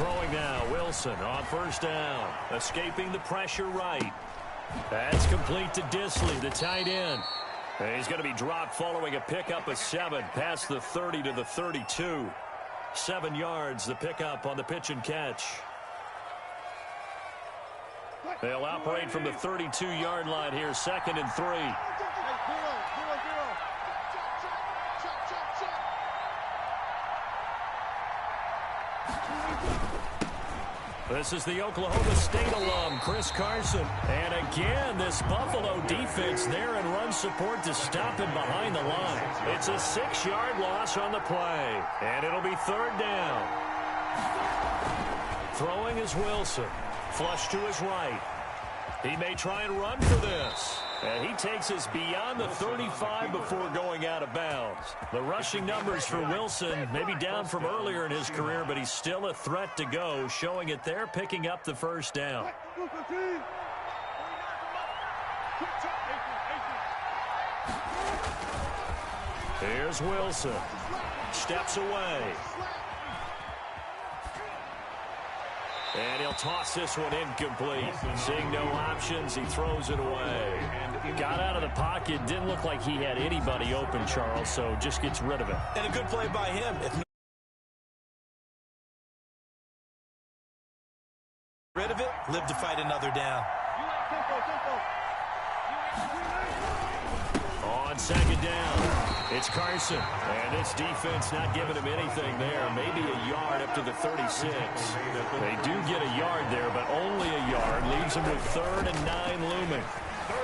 Throwing now, Wilson on first down. Escaping the pressure right. That's complete to Disley, the tight end. And he's going to be dropped following a pickup of 7 past the 30 to the 32. 7 yards, the pickup on the pitch and catch. They'll operate from the 32-yard line here, 2nd and 3. This is the Oklahoma State alum, Chris Carson. And again, this Buffalo defense there in run support to stop him behind the line. It's a 6-yard loss on the play. And it'll be 3rd down. Throwing is Wilson. Flush to his right. He may try and run for this. And he takes us beyond the 35 before going out of bounds. The rushing numbers for Wilson maybe down from earlier in his career, but he's still a threat to go, showing it there, picking up the 1st down. Here's Wilson. Steps away. And he'll toss this one incomplete. Seeing no options, he throws it away. Got out of the pocket. Didn't look like he had anybody open, Charles, so just gets rid of it. And a good play by him. Rid of it, live to fight another down. On 2nd down. It's Carson, and this defense not giving him anything there. Maybe a yard up to the 36. They do get a yard there, but only a yard. Leaves him with 3rd and 9 looming.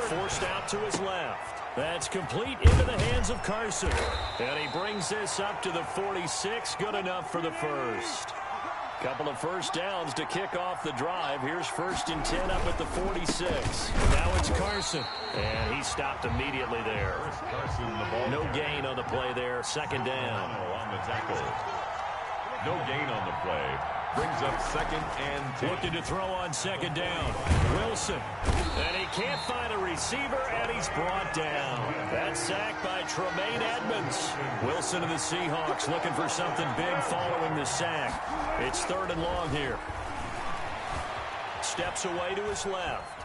Forced out to his left. That's complete into the hands of Carson. And he brings this up to the 46. Good enough for the 1st. Couple of 1st downs to kick off the drive. Here's 1st and 10 up at the 46. Now it's Carson. And he stopped immediately there. No gain on the play there. 2nd down. On the tackle. No gain on the play. Brings up 2nd and 10. Looking to throw on 2nd down. Wilson. And he can't find a receiver, and he's brought down. That's sacked by Tremaine Edmonds. Wilson of the Seahawks looking for something big following the sack. It's 3rd and long here. Steps away to his left.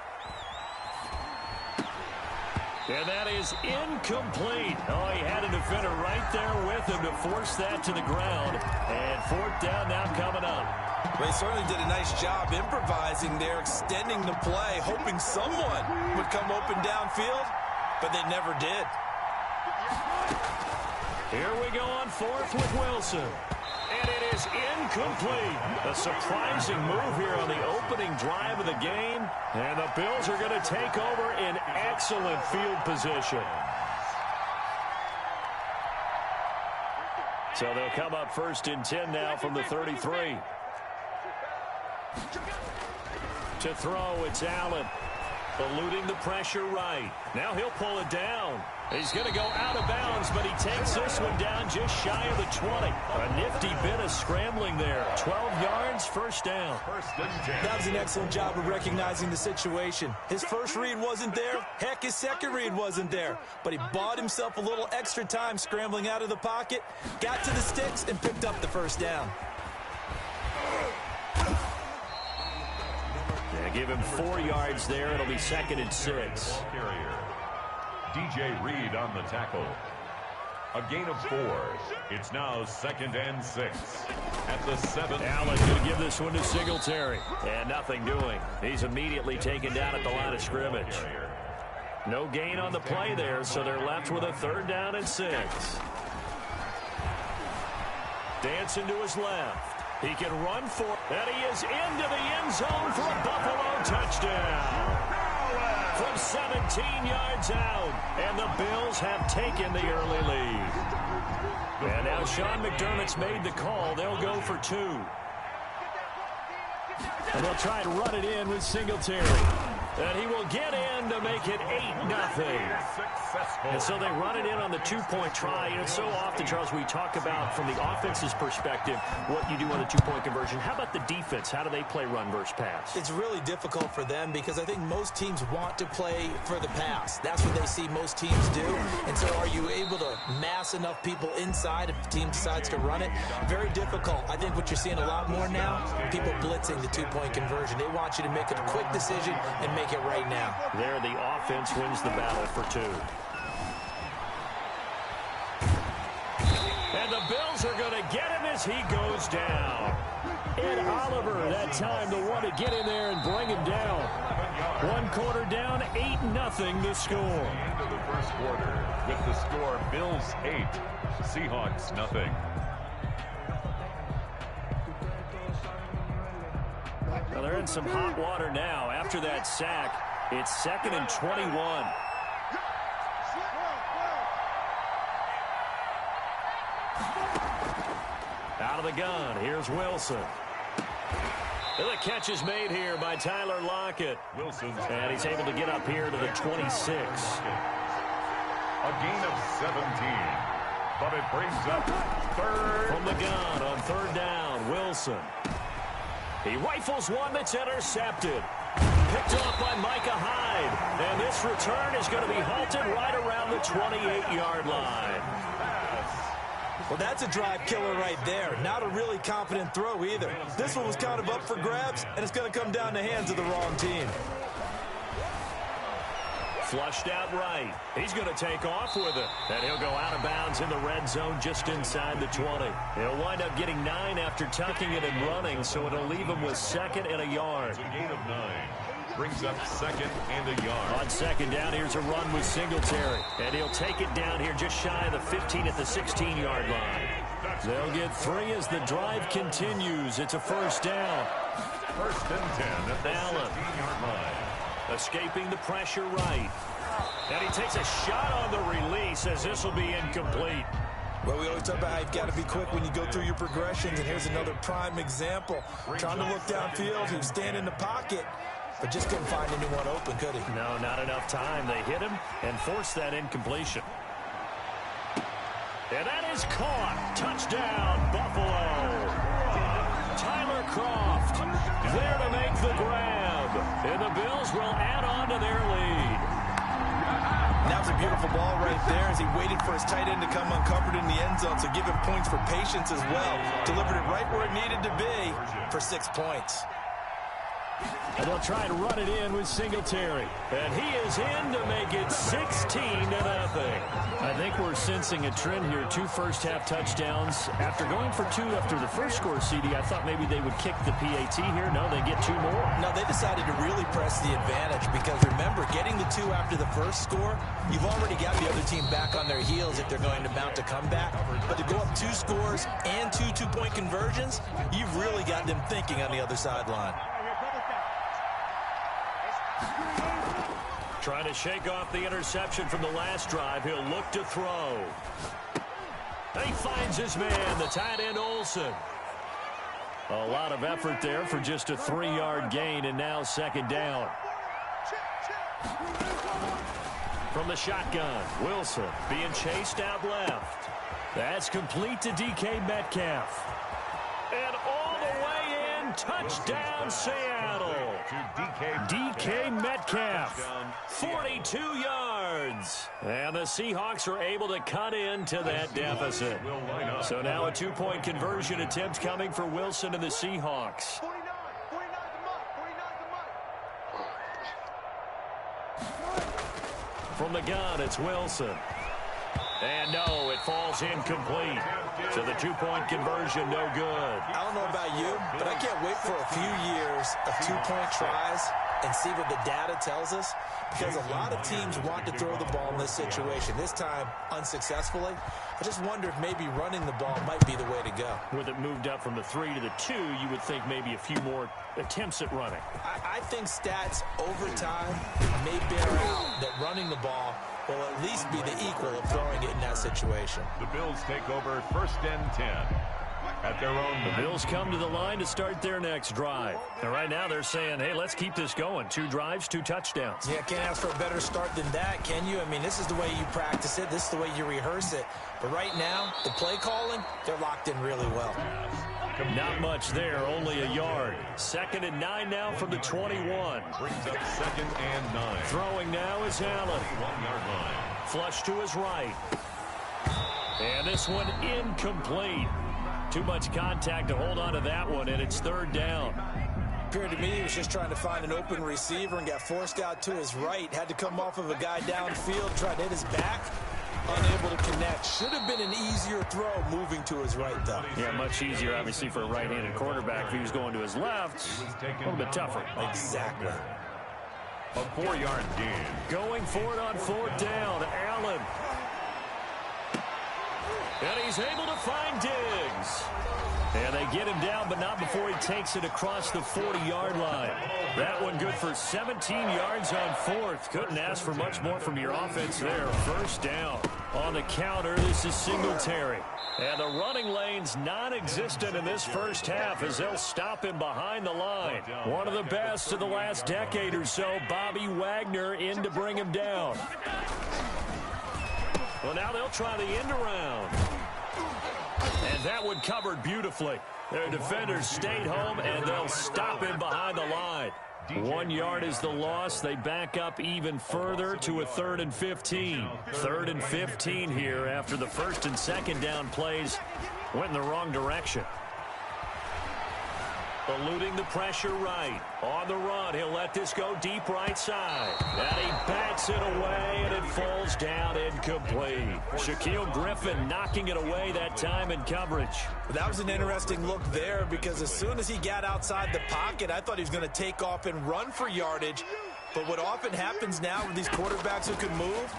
And that is incomplete. Oh, he had a defender right there with him to force that to the ground. And 4th down now coming up. Well, he certainly did a nice job improvising there, extending the play, hoping someone would come open downfield, but they never did. Here we go on 4th with Wilson. And it is incomplete. A surprising move here on the opening drive of the game. And the Bills are going to take over in excellent field position. So they'll come up 1st and 10 now from the 33. To throw, it's Allen. Eluding the pressure right. Now he'll pull it down. He's going to go out of bounds, but he takes this one down just shy of the 20. A nifty bit of scrambling there. 12 yards, 1st down. That was an excellent job of recognizing the situation. His first read wasn't there. Heck, his second read wasn't there. But he bought himself a little extra time scrambling out of the pocket, got to the sticks, and picked up the 1st down. Yeah, give him 4 yards there. It'll be 2nd and 6. DJ Reed on the tackle. A gain of 4. It's now 2nd and 6. At the 7th. Allen going to give this one to Singletary. And nothing doing. He's immediately taken down at the line of scrimmage. No gain on the play there, so they're left with a 3rd down and 6. Dancing to his left. He can run for it, and he is into the end zone for a Buffalo touchdown. From 17 yards out, and the Bills have taken the early lead. And now Sean McDermott's made the call. They'll go for 2. And they'll try to run it in with Singletary. And he will get in to make it 8-0. And so they run it in on the 2-point try. And it's so often, Charles, we talk about from the offense's perspective what you do on the 2-point conversion. How about the defense? How do they play run versus pass? It's really difficult for them because I think most teams want to play for the pass. That's what they see most teams do. And so are you able to amass enough people inside if the team decides to run it. Very difficult. I think what you're seeing a lot more now, people blitzing the two-point conversion. They want you to make a quick decision and make it right now. There, the offense wins the battle for two. And the Bills are going to get him as he goes down. Ed Oliver, that time, the one to get in there and bring him down. One quarter down, 8-0 the score. Into the first quarter with the score Bills 8, Seahawks 0. Well, they're in some hot water now. After that sack, it's 2nd and 21. Out of the gun, here's Wilson. And the catch is made here by Tyler Lockett. Wilson. And he's able to get up here to the 26. A gain of 17. But it brings up third. From the gun on 3rd down, Wilson. He rifles one that's intercepted. Picked off by Micah Hyde. And this return is going to be halted right around the 28-yard line. Well, that's a drive killer right there. Not a really confident throw either. This one was kind of up for grabs, and it's going to come down the hands of the wrong team. Flushed out right. He's going to take off with it. And he'll go out of bounds in the red zone just inside the 20. He'll wind up getting 9 after tucking it and running, so it'll leave him with 2nd and a yard. It's a gain of 9. Brings up 2nd and a yard. On 2nd down, here's a run with Singletary. And he'll take it down here just shy of the 15 at the 16-yard line. They'll get 3 as the drive continues. It's a 1st down. 1st and 10 at the 16-yard line. Escaping the pressure right. And he takes a shot on the release as this will be incomplete. Well, we always talk about how you've got to be quick when you go through your progressions, and here's another prime example. Trying to look downfield, he was standing in the pocket, but just couldn't find anyone open, could he? No, not enough time. They hit him and forced that incompletion. And that is caught. Touchdown, Buffalo. Tyler Kroft there to make the grab. And the Bills will add on to their lead. That was a beautiful ball right there as he waited for his tight end to come uncovered in the end zone, so give him points for patience as well. Delivered it right where it needed to be for 6 points. And they'll try to run it in with Singletary. And he is in to make it 16-0. I think we're sensing a trend here. 2 first-half touchdowns. After going for 2 after the first score, CD, I thought maybe they would kick the PAT here. No, they get 2 more. No, they decided to really press the advantage because, remember, getting the 2 after the first score, you've already got the other team back on their heels if they're going to mount a comeback. But to go up 2 scores and 2 two-point conversions, you've really got them thinking on the other sideline. Trying to shake off the interception from the last drive. He'll look to throw. And he finds his man, the tight end Olsen. A lot of effort there for just a 3-yard gain, and now 2nd down. From the shotgun, Wilson being chased out left. That's complete to DK Metcalf. And all the way in, touchdown Seattle. DK Metcalf, 42 yards. And the Seahawks are able to cut into that deficit. So now a 2-point conversion attempt coming for Wilson and the Seahawks. From the gun, it's Wilson. And no, it falls incomplete. So the 2-point conversion, no good. I don't know about you, but I can't wait for a few years of 2-point tries and see what the data tells us, because a lot of teams want to throw the ball in this situation. This time, unsuccessfully. I just wonder if maybe running the ball might be the way to go. With it moved up from the 3 to the 2, you would think maybe a few more attempts at running. I think stats over time may bear out that running the ball will at least be the equal of throwing it in that situation. The Bills take over 1st and 10 at their own. The Bills come to the line to start their next drive. And right now they're saying, hey, let's keep this going. 2 drives, 2 touchdowns. Yeah, can't ask for a better start than that, can you? I mean, this is the way you practice it. This is the way you rehearse it. But right now, the play calling, they're locked in really well. Not much there, only a yard. 2nd and 9 now from the 21. Brings up 2nd and 9. Throwing now is Allen. 1-yard line. Flush to his right. And this one incomplete. Too much contact to hold on to that one, and it's third down. Appeared to me he was just trying to find an open receiver and got forced out to his right. Had to come off of a guy downfield, tried to hit his back. Unable to connect. Should have been an easier throw moving to his right, though. Yeah, much easier, obviously, for a right-handed quarterback. If he was going to his left, a little bit tougher. Exactly. A 4-yard gain. Going for it on fourth down. Allen. And he's able to find Diggs. And they get him down, but not before he takes it across the 40-yard line. That one good for 17 yards on fourth. Couldn't ask for much more from your offense there. First down. On the counter, this is Singletary. And the running lane's non-existent in this first half as they'll stop him behind the line. One of the best of the last decade or so, Bobby Wagner in to bring him down. Well, now they'll try the end around. And that one covered beautifully. Their defenders stayed home, and they'll stop him behind the line. 1 yard is the loss. They back up even further to a 3rd and 15. 3rd and 15 here after the first and second down plays went in the wrong direction. Eluding the pressure right. On the run, he'll let this go deep right side. And he bats it away, and it falls down incomplete. Shaquille Griffin knocking it away that time in coverage. That was an interesting look there because as soon as he got outside the pocket, I thought he was going to take off and run for yardage. But what often happens now with these quarterbacks who can move,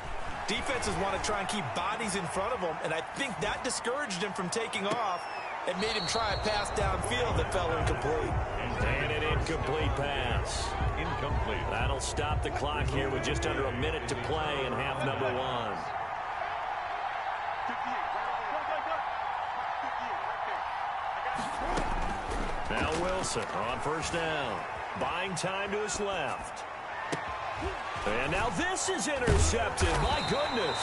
defenses want to try and keep bodies in front of them, and I think that discouraged him from taking off. It made him try a pass downfield that fell incomplete. And an incomplete pass. Incomplete. That'll stop the clock here with just under a minute to play in half number one. Now Wilson on first down. Buying time to his left. And now this is intercepted. My goodness.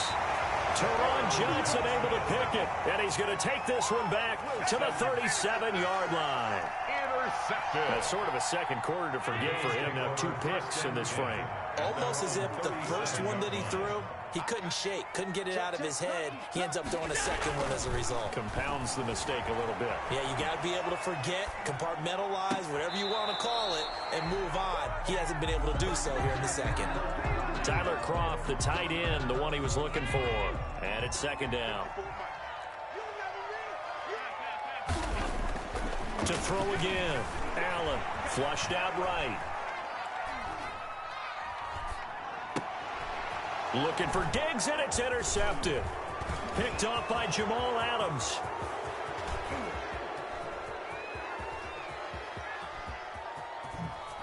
Teron Johnson able to pick it, and he's going to take this one back to the 37-yard line. Intercepted. That's sort of a second quarter to forget for him. Now 2 picks in this frame. Almost as if the first one that he threw, he couldn't shake, couldn't get it out of his head. He ends up throwing a second one as a result. Compounds the mistake a little bit. Yeah, you got to be able to forget, compartmentalize, whatever you want to call it, and move on. He hasn't been able to do so here in the second. Tyler Kroft, the tight end, the one he was looking for. And it's second down. To throw again. Allen flushed out right. Looking for Diggs, and it's intercepted. Picked off by Jamal Adams.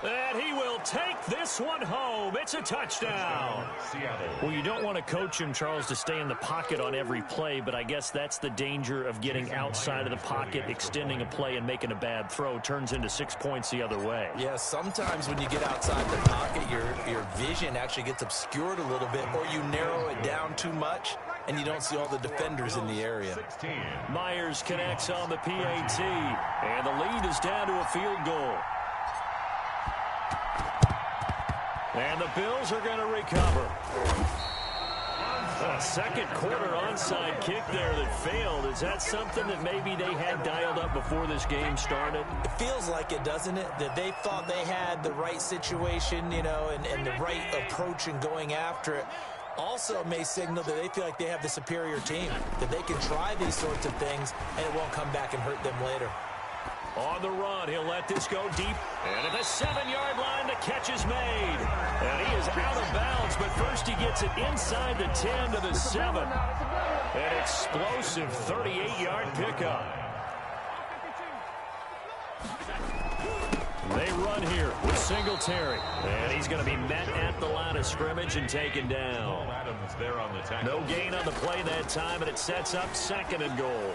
And he will take this one home. It's a touchdown. Seattle. Well, you don't want to coach him, Charles, to stay in the pocket on every play, but I guess that's the danger of getting outside of the pocket, extending a play, and making a bad throw. Turns into 6 points the other way. Yeah, sometimes when you get outside the pocket, your vision actually gets obscured a little bit, or you narrow it down too much, and you don't see all the defenders in the area. 16. Myers connects on the PAT, and the lead is down to a field goal. And the Bills are going to recover. A second quarter onside kick there that failed. Is that something that maybe they had dialed up before this game started? It feels like it, doesn't it? That they thought they had the right situation, you know, and the right approach in going after it. Also may signal that they feel like they have the superior team, that they can try these sorts of things, and it won't come back and hurt them later. On the run, he'll let this go deep. And at the 7-yard line, the catch is made. And he is out of bounds, but first he gets it inside the 10 to the 7. An explosive 38-yard pickup. They run here with Singletary. And he's going to be met at the line of scrimmage and taken down. Adams there on the tackle. No gain on the play that time, and it sets up 2nd and goal.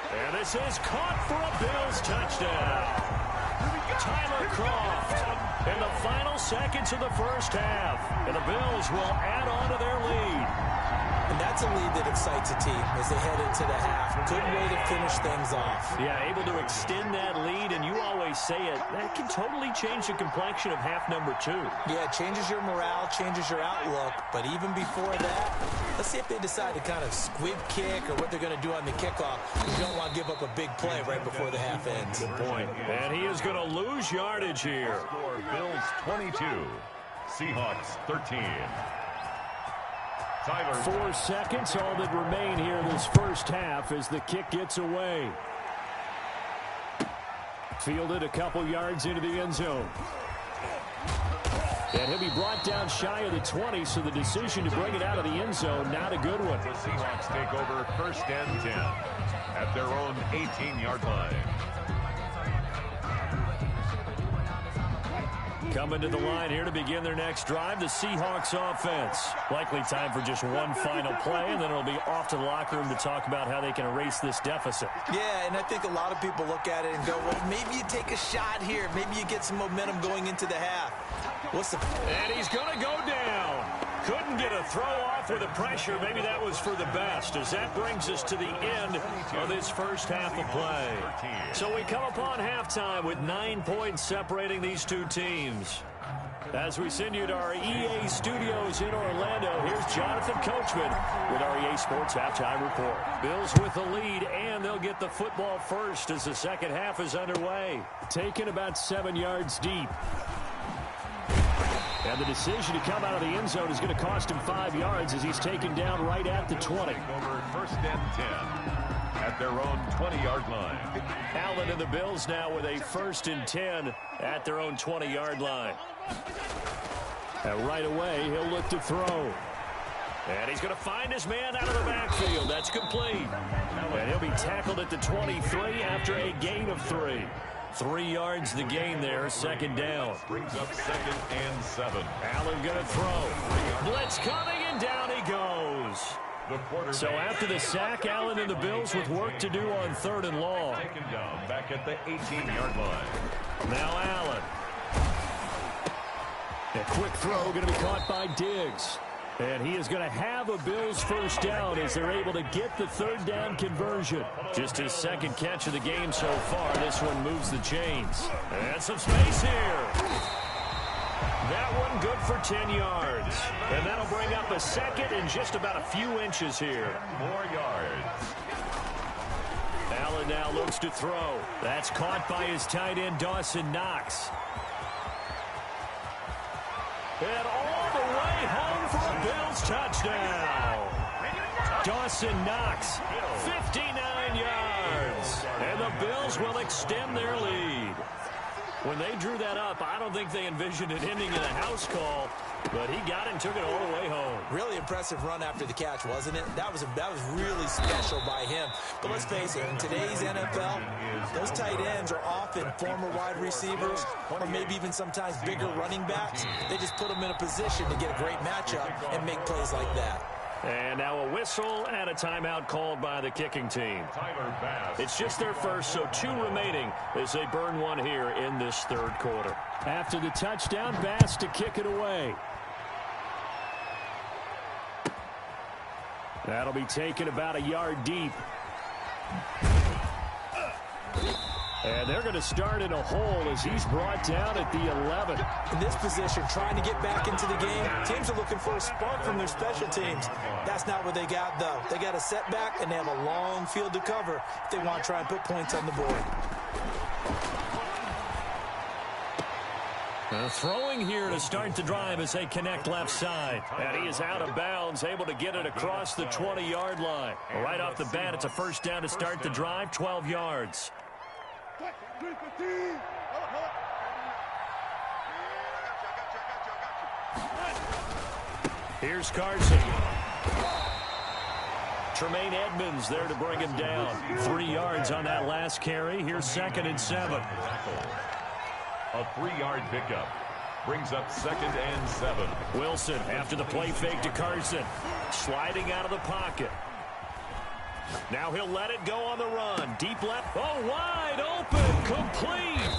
And this is caught for a Bills touchdown. Tyler Kroft in the final seconds of the first half. And the Bills will add on to their lead. And that's a lead that excites a team as they head into the half. Good way to finish things off. Yeah, able to extend that lead, and you always say it, that can totally change the complexion of half number 2. Yeah, it changes your morale, changes your outlook, but even before that, Let's see if they decide to kind of squib kick or what they're going to do on the kickoff. You don't want to give up a big play right before the half ends. Good point. And he is going to lose yardage here. Score Bills 22, Seahawks 13. Tyler. 4 seconds, all that remain here this first half as the kick gets away. Fielded a couple yards into the end zone. And he'll be brought down shy of the 20, so the decision to bring it out of the end zone, not a good one. The Seahawks take over 1st and 10 at their own 18-yard line. Coming to the line here to begin their next drive, the Seahawks offense. Likely time for just one final play, and then it'll be off to the locker room to talk about how they can erase this deficit. Yeah, and I think a lot of people look at it and go, well, maybe you take a shot here. Maybe you get some momentum going into the half. And he's going to go down. Couldn't get a throw off with the pressure. Maybe that was for the best, as that brings us to the end of this first half of play. So we come upon halftime with 9 points separating these two teams. As we send you to our EA studios in Orlando, here's Jonathan Coachman with our EA Sports Halftime Report. Bills with the lead, and they'll get the football first as the second half is underway. Taken about 7 yards deep. And the decision to come out of the end zone is going to cost him 5 yards as he's taken down right at the 20. Over 1st and 10 at their own 20-yard line. Allen and the Bills now with a 1st and 10 at their own 20-yard line. And right away, he'll look to throw. And he's going to find his man out of the backfield. That's complete. And he'll be tackled at the 23 after a gain of 3. 3 yards the gain there, 2nd down. Brings up 2nd and 7. Allen going to throw. Blitz coming, and down he goes. So after the sack, Allen and the Bills with work to do on 3rd and long. Taken down back at the 18-yard line. Now Allen. A quick throw going to be caught by Diggs. And he is going to have a Bills first down as they're able to get the 3rd down conversion. Just his 2nd catch of the game so far. This one moves the chains. And some space here. That one good for 10 yards. And that'll bring up a 2nd and just about a few inches here. 4 yards. Allen now looks to throw. That's caught by his tight end, Dawson Knox. And all the way home for a Bills touchdown. Dawson Knox, 59 yards. And the Bills will extend their lead. When they drew that up, I don't think they envisioned it ending in a house call, but he got it and took it all the way home. Really impressive run after the catch, wasn't it? That was really special by him. But let's face it, in today's NFL, those tight ends are often former wide receivers or maybe even sometimes bigger running backs. They just put them in a position to get a great matchup and make plays like that. And now a whistle and a timeout called by the kicking team. It's just their first, so 2 remaining as they burn one here in this 3rd quarter. After the touchdown, Bass to kick it away. That'll be taken about a yard deep. And they're going to start in a hole as he's brought down at the 11. In this position, trying to get back into the game, teams are looking for a spark from their special teams. That's not what they got, though. They got a setback, and they have a long field to cover if they want to try and put points on the board. Throwing here to start the drive as they connect left side. And he is out of bounds, able to get it across the 20-yard line. Right off the bat, it's a 1st down to start the drive, 12 yards. Here's Carson. Tremaine Edmonds there to bring him down. 3 yards on that last carry. Here's 2nd and 7. A 3-yard pickup. Brings up 2nd and 7. Wilson after the play fake to Carson. Sliding out of the pocket. Now he'll let it go on the run. Deep left. Oh, wide open. Complete.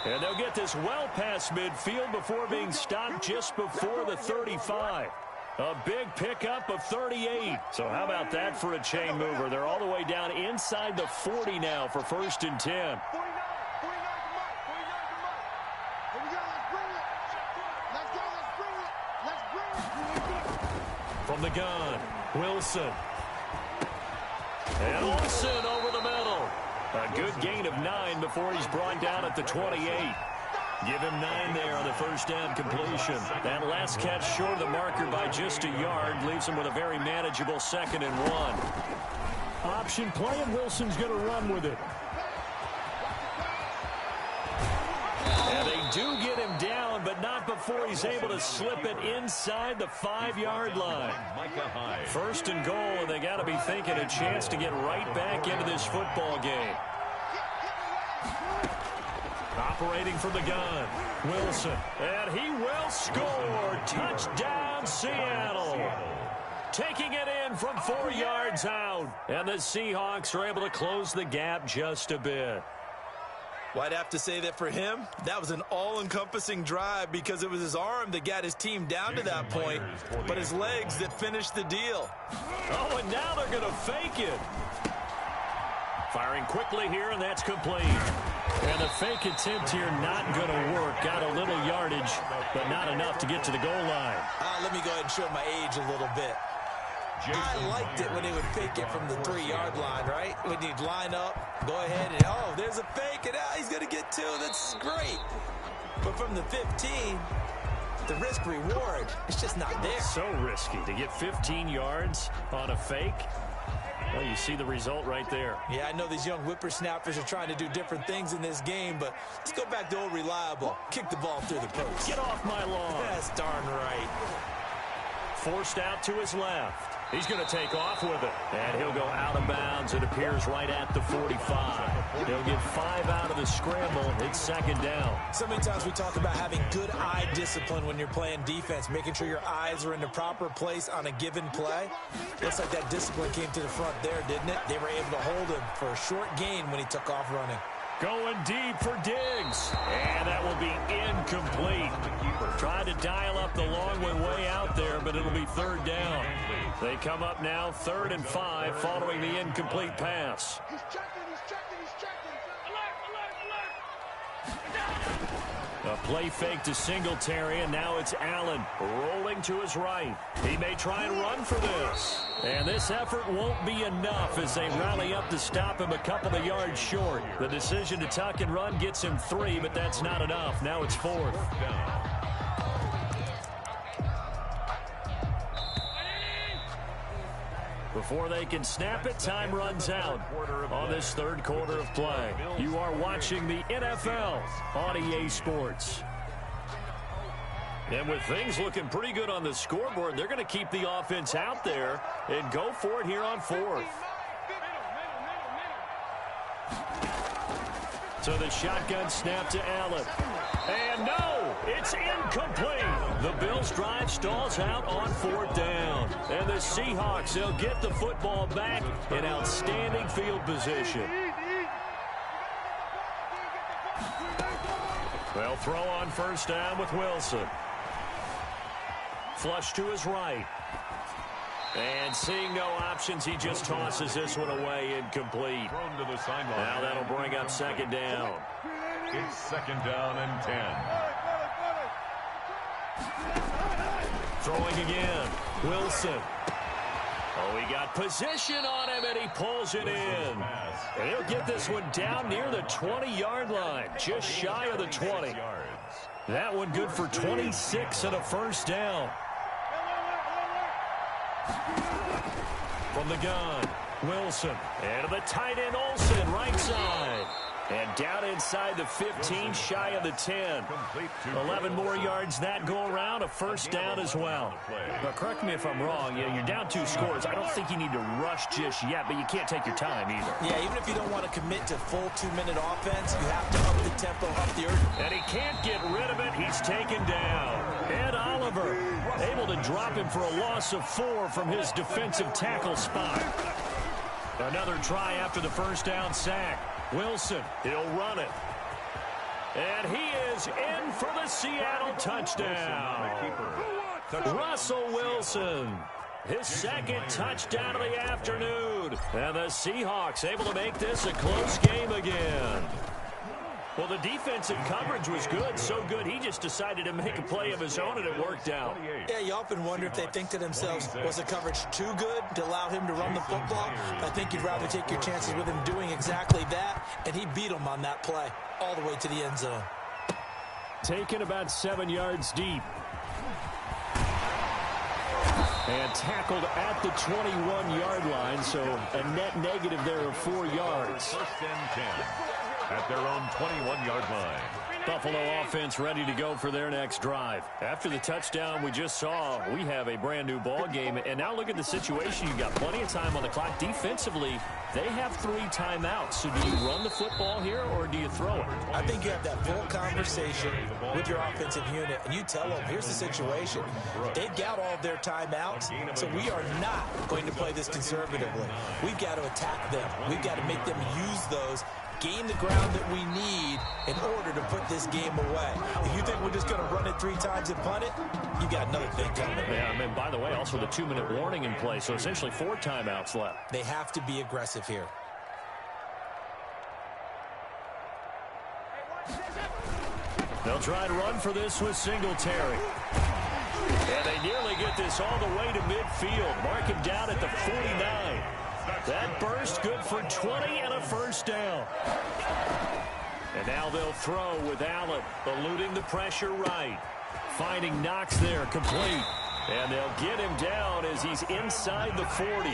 And they'll get this well past midfield before being stopped just before the 35. A big pickup of 38. So how about that for a chain mover? They're all the way down inside the 40 now for 1st and 10. From the gun, Wilson. And Olsen over the middle. A good gain of 9 before he's brought down at the 28. Give him 9 there on the first down completion. That last catch short of the marker by just a yard leaves him with a very manageable 2nd and 1. Option play, and Wilson's going to run with it. And they do get him down, but not before he's able to slip it inside the 5-yard line. 1st and goal, and they got to be thinking a chance to get right back into this football game. Operating from the gun, Wilson, and he will score. Touchdown, Seattle. Taking it in from 4 yards out, and the Seahawks are able to close the gap just a bit. Well, I'd have to say that for him, that was an all-encompassing drive because it was his arm that got his team down to that point, but his legs that finished the deal. Oh, and now they're going to fake it. Firing quickly here, and that's complete. And the fake attempt here not going to work. Got a little yardage, but not enough to get to the goal line. Let me go ahead and show my age a little bit. I liked it when they would fake it from the 3-yard line, right? When you'd line up, go ahead, and oh, there's a fake, and he's going to get 2. That's great. But from the 15, the risk-reward, it's just not there. So risky to get 15 yards on a fake. Well, you see the result right there. Yeah, I know these young whippersnappers are trying to do different things in this game, but let's go back to old reliable. Kick the ball through the post. Get off my lawn. That's darn right. Forced out to his left. He's going to take off with it. And he'll go out of bounds. It appears right at the 45. He'll get 5 out of the scramble. It's 2nd down. So many times we talk about having good eye discipline when you're playing defense, making sure your eyes are in the proper place on a given play. Looks like that discipline came to the front there, didn't it? They were able to hold him for a short gain when he took off running. Going deep for Diggs. And that will be incomplete. Tried to dial up the long one way out there, but it'll be 3rd down. They come up now 3rd and 5 following the incomplete pass. He's checking. A play fake to Singletary, and now it's Allen rolling to his right. He may try and run for this. And this effort won't be enough as they rally up to stop him a couple of yards short. The decision to tuck and run gets him 3, but that's not enough. Now it's 4th. Before they can snap it, time runs out on this 3rd quarter of play. You are watching the NFL on EA Sports. And with things looking pretty good on the scoreboard, they're going to keep the offense out there and go for it here on 4th. So the shotgun snap to Allen. And no, it's incomplete. The Bills' drive stalls out on 4th down. And the Seahawks, they'll get the football back in outstanding field position. They'll throw on 1st down with Wilson. Flush to his right. And seeing no options, he just tosses this one away, incomplete. Now that'll bring up 2nd down. It's 2nd down and 10. Throwing again. Wilson. Oh, he got position on him, and he pulls it in. And he'll get this one down near the 20-yard line, just shy of the 20. That one good for 26 and a 1st down. From the gun, Wilson. And to the tight end, Olsen, right side. And down inside the 15, shy of the 10. 11 more yards that go around, a 1st down as well. But correct me if I'm wrong, you're down 2 scores. I don't think you need to rush just yet, but you can't take your time either. Yeah, even if you don't want to commit to full 2-minute offense, you have to up the tempo, up the urgency. And he can't get rid of it. He's taken down. Ed Oliver able to drop him for a loss of 4 from his defensive tackle spot. Another try after the 1st down sack. Wilson, he'll run it. And he is in for the Seattle touchdown. Russell Wilson, his 2nd touchdown of the afternoon. And the Seahawks able to make this a close game again. Well, the defensive coverage was good, so good he just decided to make a play of his own, and it worked out. Yeah, you often wonder if they think to themselves, was the coverage too good to allow him to run the football? I think you'd rather take your chances with him doing exactly that, and he beat him on that play all the way to the end zone. Taken about 7 yards deep. And tackled at the 21-yard line, so a net negative there of 4 yards. First and 10 at their own 21-yard line. Buffalo offense ready to go for their next drive. After the touchdown we just saw, we have a brand new ball game. And now look at the situation. You've got plenty of time on the clock. Defensively, they have 3 timeouts. So do you run the football here or do you throw it? I think you have that full conversation with your offensive unit, and you tell them, here's the situation. They've got all of their timeouts, so we are not going to play this conservatively. We've got to attack them. We've got to make them use those, gain the ground that we need in order to put this game away. If you think we're just going to run it 3 times and punt it, you got another thing coming. Yeah, and by the way, also the 2-minute warning in play, so essentially 4 timeouts left. They have to be aggressive here. They'll try to run for this with Singletary. And they nearly get this all the way to midfield. Mark him down at the 49. That burst good for 20 and a first down. And now they'll throw with Allen, eluding the pressure right. Finding Knox there, complete. And they'll get him down as he's inside the 40.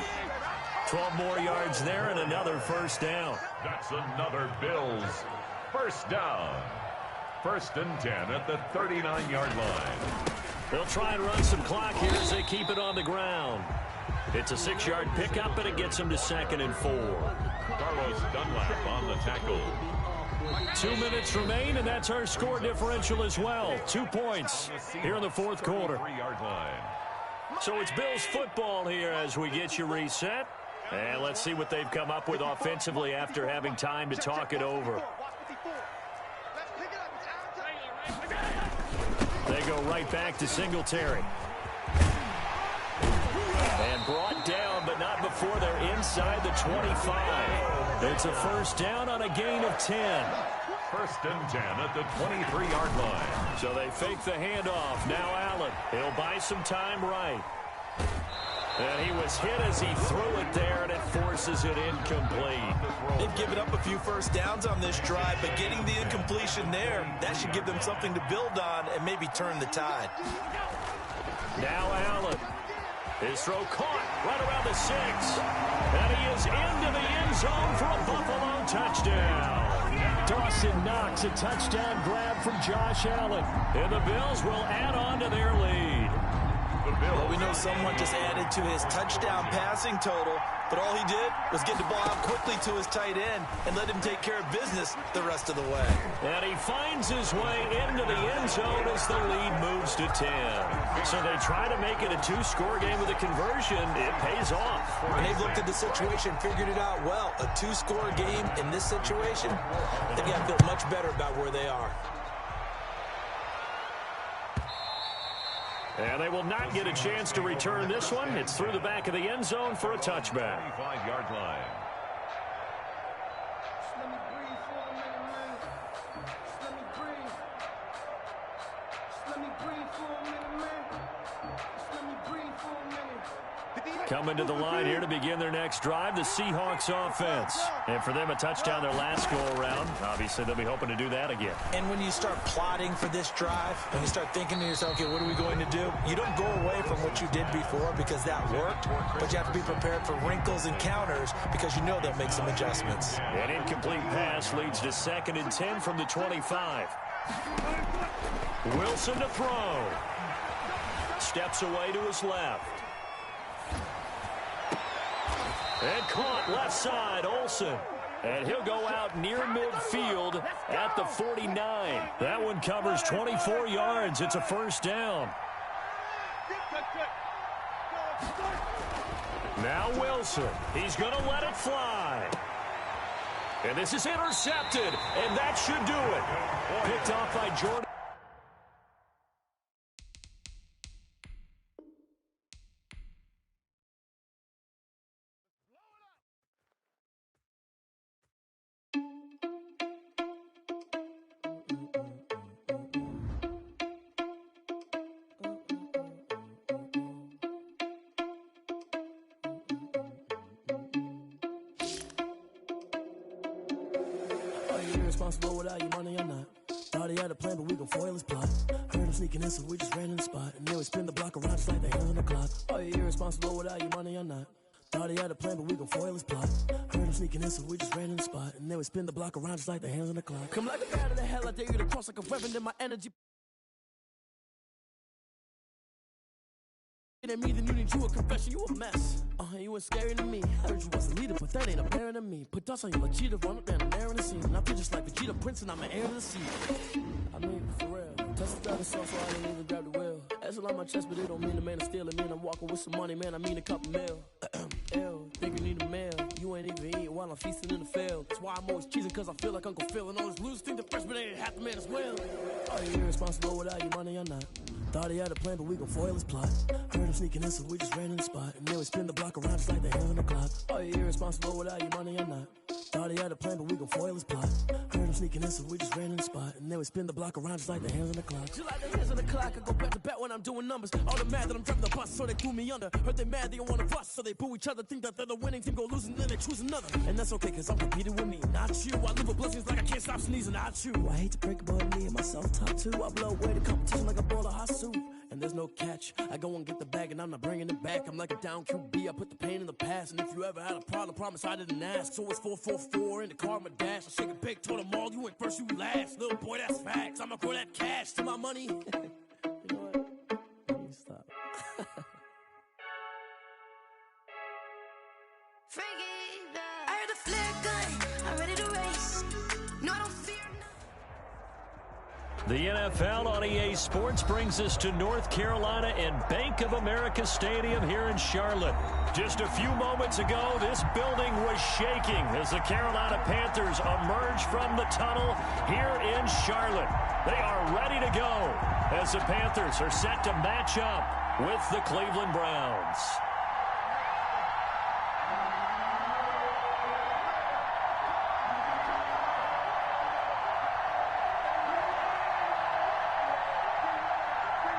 12 more yards there and another first down. That's another Bills first down. First and 10 at the 39-yard line. They'll try and run some clock here as they keep it on the ground. It's a 6-yard pickup, and it gets them to 2nd and 4. Carlos Dunlap on the tackle. 2 minutes remain, and that's our score differential as well. 2 points here in the fourth quarter. 3-yard line. So it's Bills football here as we get you reset. And let's see what they've come up with offensively after having time to talk it over. They go right back to Singletary. And brought down, but not before they're inside the 25. It's a first down on a gain of 10. First and 10 at the 23-yard line. So they fake the handoff. Now Allen. He'll buy some time right. And he was hit as he threw it there, and it forces it incomplete. They've given up a few first downs on this drive, but getting the incompletion there, that should give them something to build on and maybe turn the tide. Now Allen. His throw caught right around the 6. And he is into the end zone for a Buffalo touchdown. Dawson Knox, a touchdown grab from Josh Allen. And the Bills will add on to their lead. Well, we know someone just added to his touchdown passing total, but all he did was get the ball out quickly to his tight end and let him take care of business the rest of the way. And he finds his way into the end zone as the lead moves to 10. So they try to make it a 2-score game with a conversion. It pays off. And they've looked at the situation, figured it out well. A 2-score game in this situation, they've got to feel much better about where they are. And they will not get a chance to return this one. It's through the back of the end zone for a touchback. 25-yard line. Coming to the line here to begin their next drive, the Seahawks offense. And for them, a touchdown their last go-around. Obviously, they'll be hoping to do that again. And when you start plotting for this drive, when you start thinking to yourself, okay, what are we going to do? You don't go away from what you did before because that worked, but you have to be prepared for wrinkles and counters because you know they'll make some adjustments. An incomplete pass leads to 2nd and 10 from the 25. Wilson to throw. Steps away to his left. And caught left side, Olsen. And he'll go out near midfield at the 49. That one covers 24 yards. It's a first down. Now Wilson. He's going to let it fly. And this is intercepted. And that should do it. Picked off by Jordan. irresponsible without your money or not. Thought he had a plan, but we gon' foil his plot. Heard him sneaking in, so we just ran in the spot. And then we spin the block around just like the hands on the clock. Are you irresponsible without your money or not? Thought he had a plan, but we gon' foil his plot. Heard him sneaking in, so we just ran in the spot. And then we spin the block around just like the hands on the clock. Come like a bat of the hell, I dare you to cross like a reverend in my energy. At me, then you need you a confession, you a mess. You ain't scary to me. Heard you was a leader, but that ain't apparent to me. Put dust on you like Cheetah, run up and I'm there in the scene. And I feel just like Vegeta Prince and I'm an heir to the sea. I mean, for real. Tesla driving sauce, so I didn't even grab the wheel. That's on my chest, but it don't mean the man is stealing. Mean I'm walking with some money, man, I mean a couple mil. Ew, think you need a meal. You ain't even eating while I'm feasting in the field. That's why I'm always cheesing, cause I feel like Uncle Phil. And all those losers think the freshman ain't half the man as well. Are you irresponsible without your money or not? Thought he had a plan, but we gon' foil his plot. Heard him sneaking in, so we just ran in the spot. And then we spin the block around just like the hands on the clock. Are you irresponsible without your money or not? Thought he had a plan, but we gon' foil his plot. Heard him sneaking in, so we just ran in the spot. And then we spin the block around just like the hands on the clock. Just like the hands on the clock, I go back to back when I'm doing numbers. All the mad that I'm driving the bus, so they threw me under. Heard they mad, they don't wanna bust, so they boo each other. Think that they're the winning team, go losing, then they choose another. And that's okay, cause I'm competing with me, not you. I live with blessings like I can't stop sneezing, not you. I hate to break it, but me and myself top two. I blow away the competition like a bowl of hot soup. And there's no catch. I go and get the bag and I'm not bringing it back. I'm like a down QB, I put the pain in the past. And if you ever had a problem, promise I didn't ask. So it's 444 in the car, my dash. I shake it big, told them all, you ain't first, you last. Little boy, that's facts. I'ma grow that cash to my money. You know what? Let me stop. I heard the flare gun, I'm ready to race. No, I don't fear The NFL on EA Sports brings us to North Carolina and Bank of America Stadium here in Charlotte. Just a few moments ago, this building was shaking as the Carolina Panthers emerge from the tunnel here in Charlotte. They are ready to go as the Panthers are set to match up with the Cleveland Browns.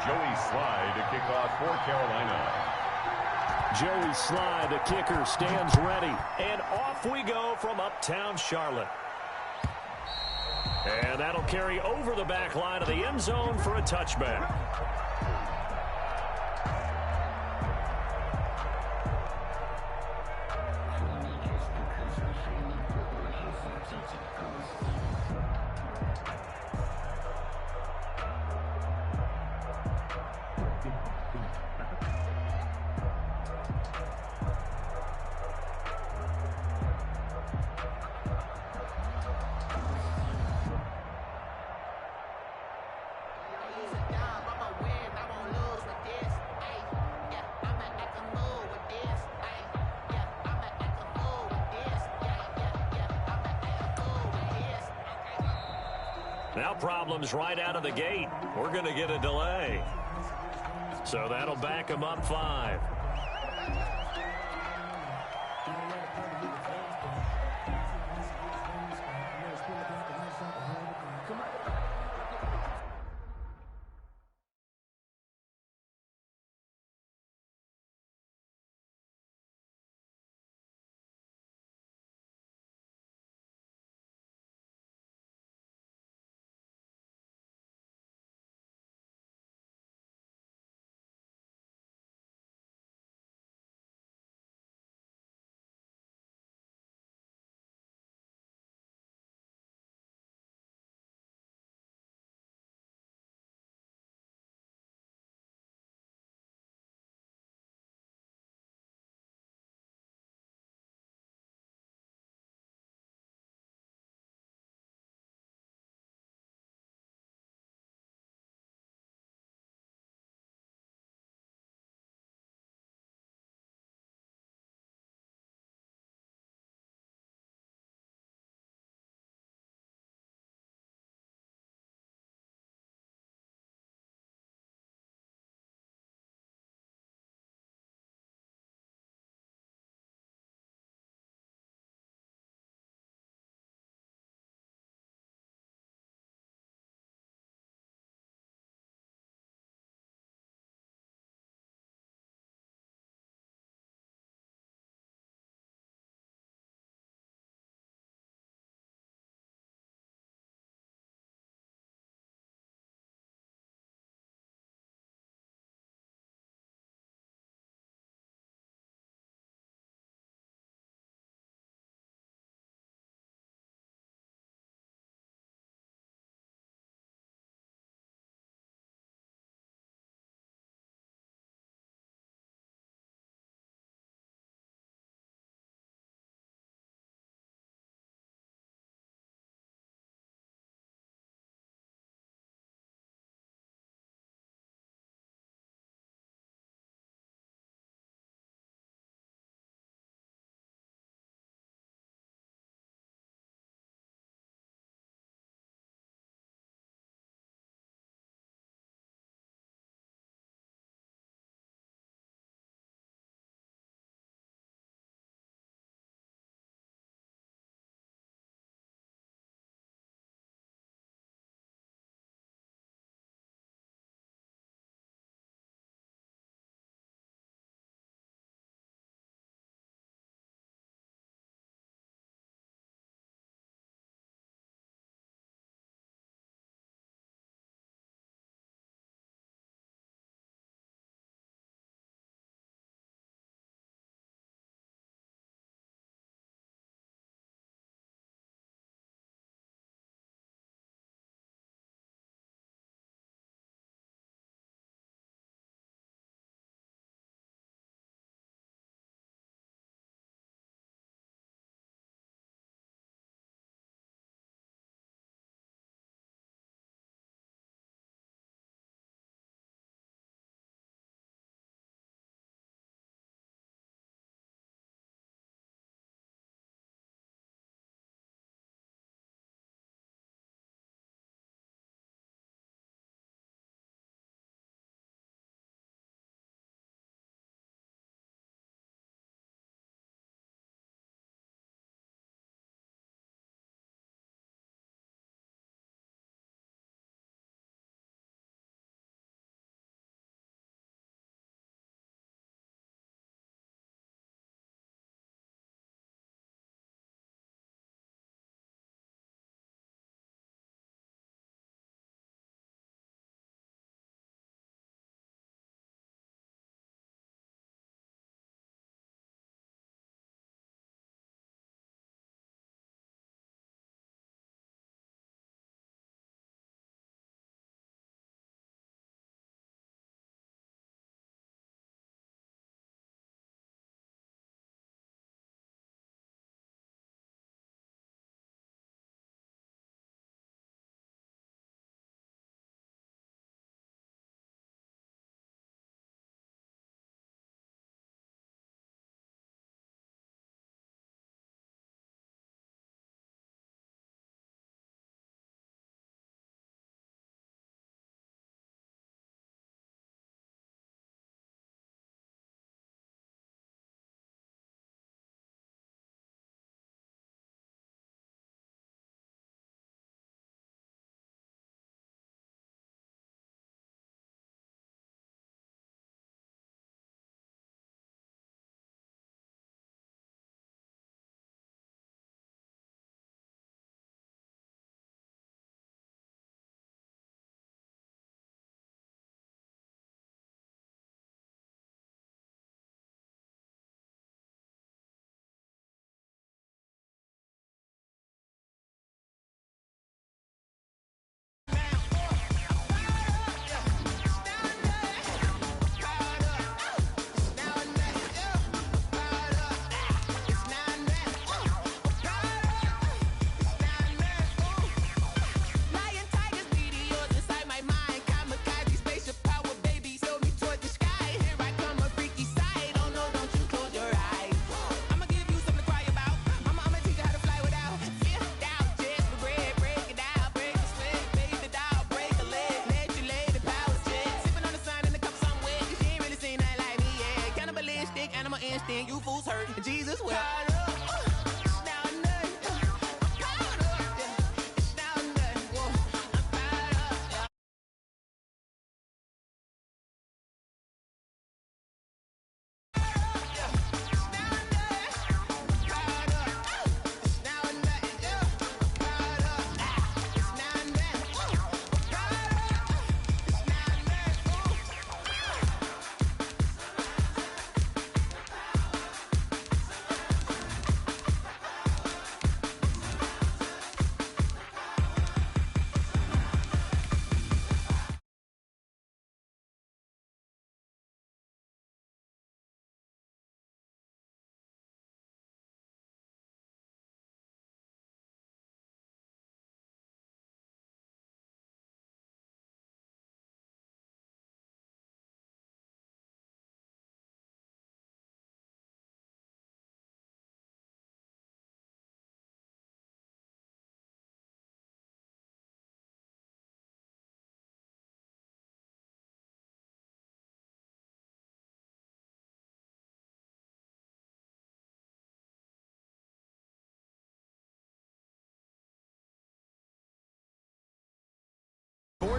Joey Slye to kick off for Carolina. Joey Slye, the kicker, stands ready. And off we go from uptown Charlotte. And that'll carry over the back line of the end zone for a touchback. Now problems right out of the gate. We're going to get a delay. So that'll back them up 5.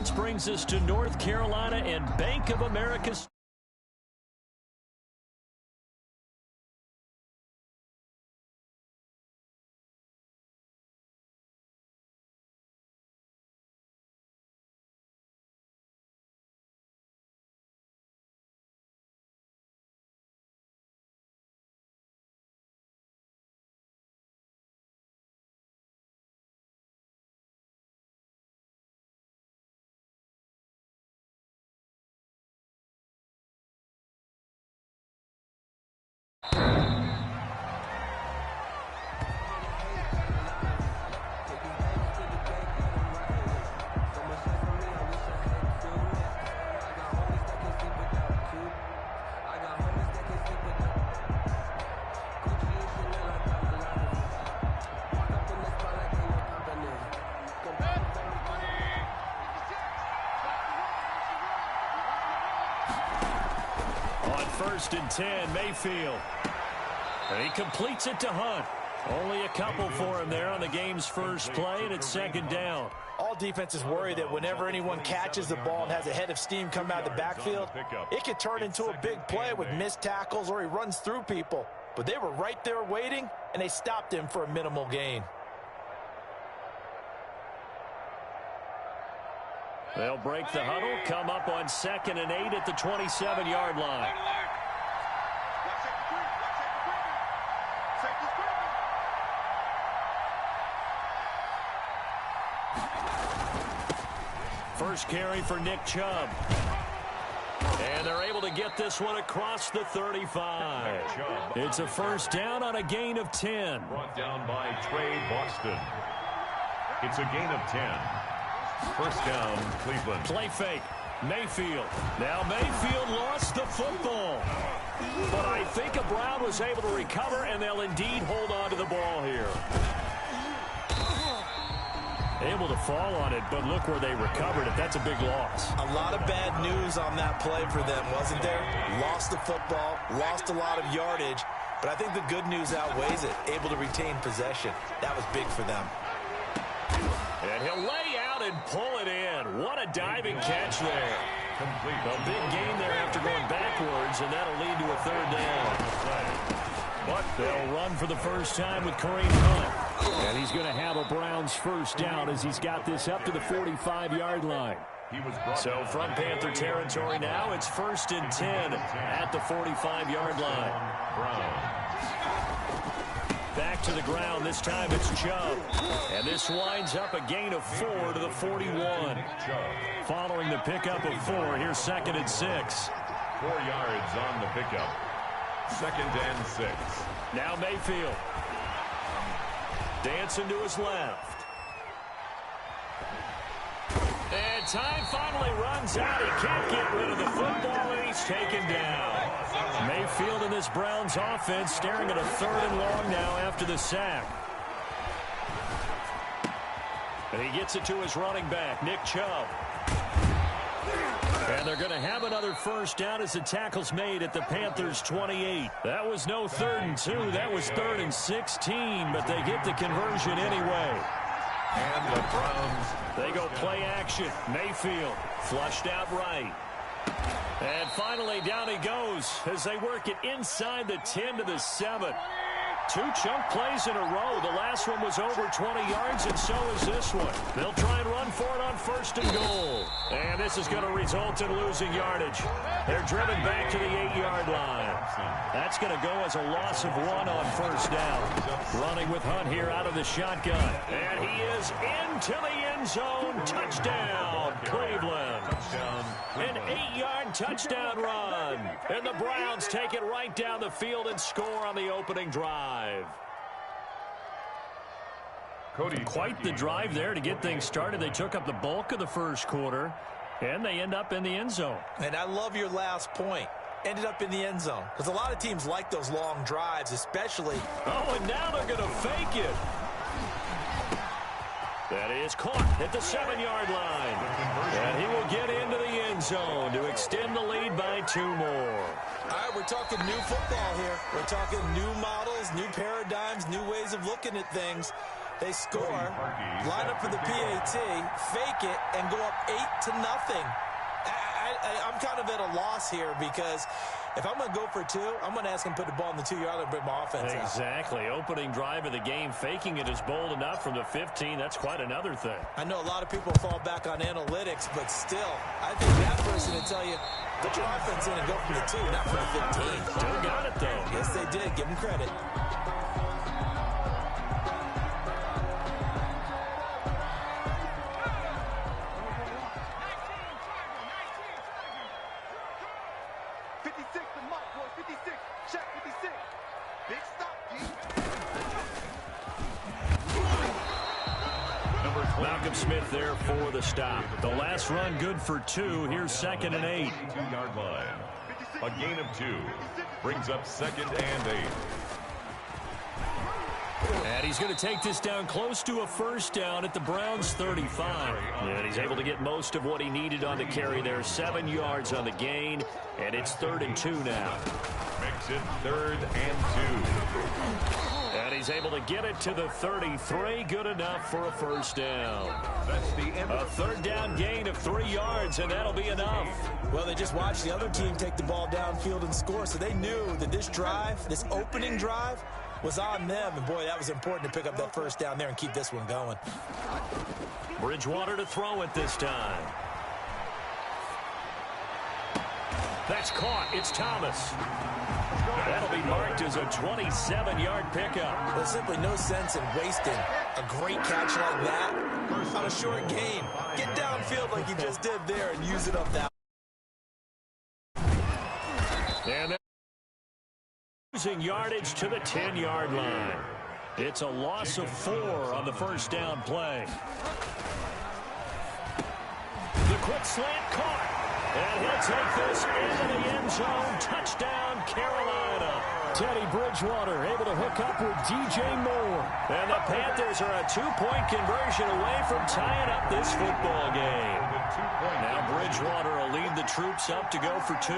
Sports brings us to North Carolina and Bank of America. First and 10, Mayfield. And he completes it to Hunt. Only a couple for him there on the game's first play, and it's second down. All defenses worry that whenever anyone catches the ball and has a head of steam come out of the backfield, it could turn into a big play with missed tackles or he runs through people. But they were right there waiting, and they stopped him for a minimal gain. They'll break the huddle, come up on 2nd and 8 at the 27-yard line. First carry for Nick Chubb. And they're able to get this one across the 35. It's a first down on a gain of 10. Brought down by Trey Boston. It's a gain of 10. First down, Cleveland. Play fake. Mayfield. Now Mayfield lost the football. But I think Brown was able to recover, and they'll indeed hold on to the ball here. Able to fall on it, but look where they recovered it. That's a big loss. A lot of bad news on that play for them, wasn't there? Lost the football, lost a lot of yardage, but I think the good news outweighs it. Able to retain possession. That was big for them. And he'll lay out and pull it in. What a diving catch there. Complete. A big gain there after going backwards, and that'll lead to a third down. But they'll run for the first time with Kareem Hunt. And he's going to have a Browns first down as he's got this up to the 45-yard line. So from Panther territory now, it's 1st and 10 at the 45-yard line. Back to the ground. This time it's Chubb. And this winds up a gain of 4 to the 41. Following the pickup of 4, here's 2nd and 6. 4 yards on the pickup. 2nd and 6. Now Mayfield. Dancing to his left. And time finally runs out. He can't get rid of the football, and he's taken down. Mayfield and this Browns offense staring at a 3rd and long now after the sack. And he gets it to his running back, Nick Chubb. And they're going to have another first down as the tackle's made at the Panthers' 28. That was no 3rd and 2. That was 3rd and 16, but they get the conversion anyway. And the Browns. They go play action. Mayfield flushed out right. And finally down he goes as they work it inside the 10 to the 7. 2 chunk plays in a row. The last one was over 20 yards, and so is this one. They'll try and run for it on 1st and goal. And this is going to result in losing yardage. They're driven back to the 8-yard line. That's going to go as a loss of 1 on 1st down. Running with Hunt here out of the shotgun. And he is into the end zone. Touchdown, Cleveland. An 8-yard touchdown run. And the Browns take it right down the field and score on the opening drive. Quite the drive there to get things started. They took up the bulk of the first quarter, and they end up in the end zone. And I love your last point. Ended up in the end zone. Because a lot of teams like those long drives, especially. Oh, and now they're going to fake it. That is caught at the 7-yard line. And he will get into the end zone to extend the lead by 2 more. All right, we're talking new football here. We're talking new models, new paradigms, new ways of looking at things. They score, line up for the PAT, fake it, and go up 8-0. I'm kind of at a loss here because if I'm going to go for two, I'm going to ask him to put the ball in the 2-yard line and bring my offense out. Exactly. Opening drive of the game, faking it is bold enough from the 15. That's quite another thing. I know a lot of people fall back on analytics, but still, I think that person will tell you, put your offense in and go from the 2, not from the 15. Still got it, though. Yes, they did. Give them credit. Malcolm Smith there for the stop. The last run good for 2. Here's 2nd and 8. 2-yard line. A gain of 2 brings up 2nd and 8. And he's going to take this down close to a first down at the Browns' 35. And he's able to get most of what he needed on the carry there. 7 yards on the gain, and it's 3rd and 2 now. Makes it 3rd and 2. And he's able to get it to the 33. Good enough for a first down. That's the end. A 3rd down gain of 3 yards, and that'll be enough. Well, they just watched the other team take the ball downfield and score, so they knew that this drive, this opening drive, was on them. And, boy, that was important to pick up that first down there and keep this one going. Bridgewater to throw it this time. That's caught. It's Thomas. That'll be marked as a 27-yard pickup. There's simply no sense in wasting a great catch like that on a short gain. Get downfield like you just did there and use it up that. And they're losing yardage to the 10-yard line. It's a loss of 4 on the first down play. The quick slant caught. And he'll take this into the end zone. Touchdown, Carolina. Teddy Bridgewater able to hook up with DJ Moore. And the Panthers are a 2-point conversion away from tying up this football game. Now Bridgewater will lead the troops up to go for 2.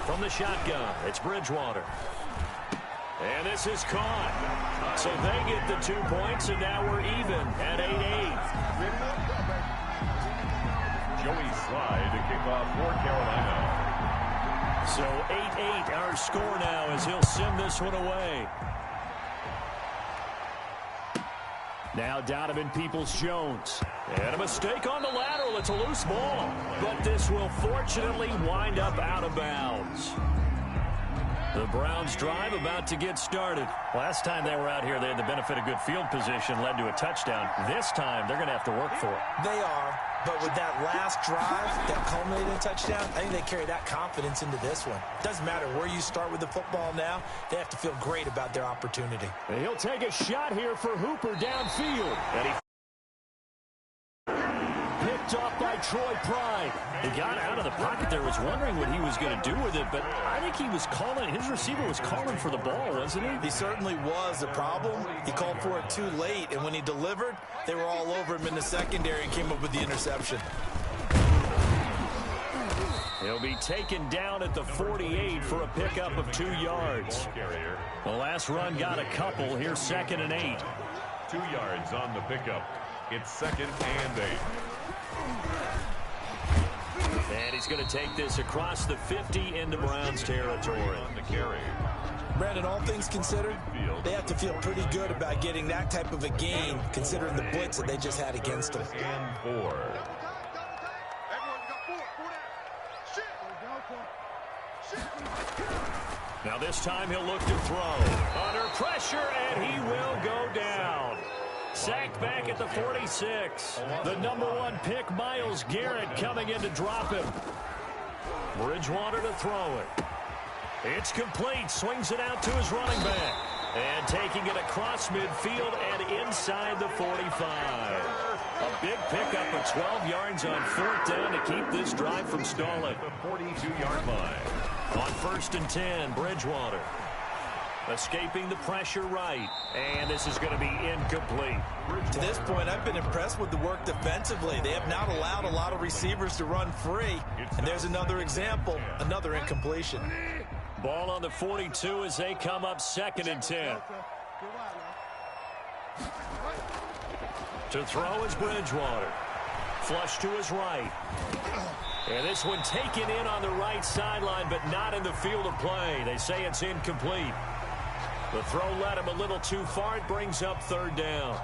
From the shotgun, it's Bridgewater. And this is caught. So they get the 2 points, and now we're even at 8-8. Joey Slye to kick off for Carolina. So 8-8 our score now as he'll send this one away. Now Donovan Peoples-Jones. And a mistake on the lateral. It's a loose ball. But this will fortunately wind up out of bounds. The Browns drive about to get started. Last time they were out here, they had the benefit of good field position, led to a touchdown. This time, they're going to have to work for it. They are, but with that last drive that culminated in a touchdown, I think they carry that confidence into this one. Doesn't matter where you start with the football now, they have to feel great about their opportunity. And he'll take a shot here for Hooper downfield. And he picked off by Troy Pride. He got out of the pocket there, was wondering what he was going to do with it, but I think he was calling, his receiver was calling for the ball, wasn't he? He certainly was. The problem, he called for it too late, and when he delivered, they were all over him in the secondary and came up with the interception. He'll be taken down at the 48 for a pickup of 2 yards. The last run got a couple. Here's 2nd and 8. 2 yards on the pickup. It's 2nd and 8. And he's going to take this across the 50 into Browns territory. On the carry. Brandon, all things considered, they have to feel pretty good about getting that type of a gain, considering the blitz that they just had against them. And 4. Now this time he'll look to throw. Under pressure, and he will go down. Sacked back at the 46. The #1 pick, Myles Garrett, coming in to drop him. Bridgewater to throw it. It's complete. Swings it out to his running back. And taking it across midfield and inside the 45. A big pickup of 12 yards on 4th down to keep this drive from stalling. The 42-yard line. On 1st and 10, Bridgewater. Escaping the pressure right. And this is going to be incomplete. To this point, I've been impressed with the work defensively. They have not allowed a lot of receivers to run free. And there's another example, another incompletion. Ball on the 42 as they come up 2nd and 10. To throw is Bridgewater. Flush to his right. And this one taken in on the right sideline, but not in the field of play. They say it's incomplete. The throw led him a little too far. It brings up third down.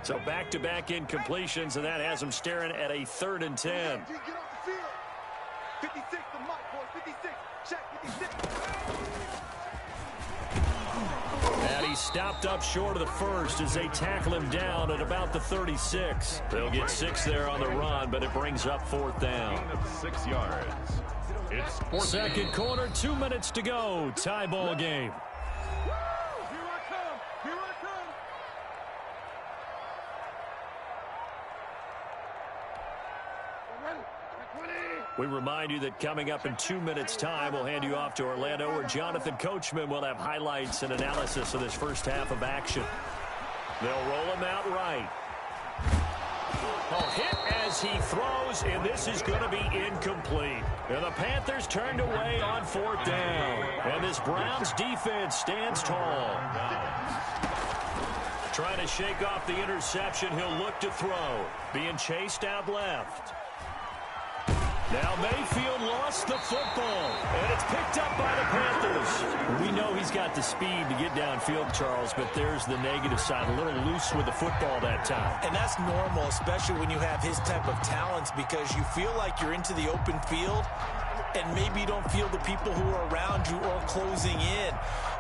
So back-to-back incompletions, and that has him staring at a 3rd and 10. 56, the mark, boys. 56. Check 56. And he stopped up short of the first as they tackle him down at about the 36. They'll get 6 there on the run, but it brings up 4th down. Gain of 6 yards. It's 4th. Second quarter, 2 minutes to go. Tie ball game. We remind you that coming up in 2 minutes' time, we'll hand you off to Orlando, where Jonathan Coachman will have highlights and analysis of this first half of action. They'll roll him out right. Hit as he throws, and this is going to be incomplete. And the Panthers turned away on 4th down. And this Browns defense stands tall. Trying to shake off the interception, he'll look to throw. Being chased out left. Now Mayfield lost the football, and it's picked up by the Panthers. We know he's got the speed to get downfield, Charles, but there's the negative side. A little loose with the football that time. And that's normal, especially when you have his type of talents, because you feel like you're into the open field, and maybe you don't feel the people who are around you or closing in.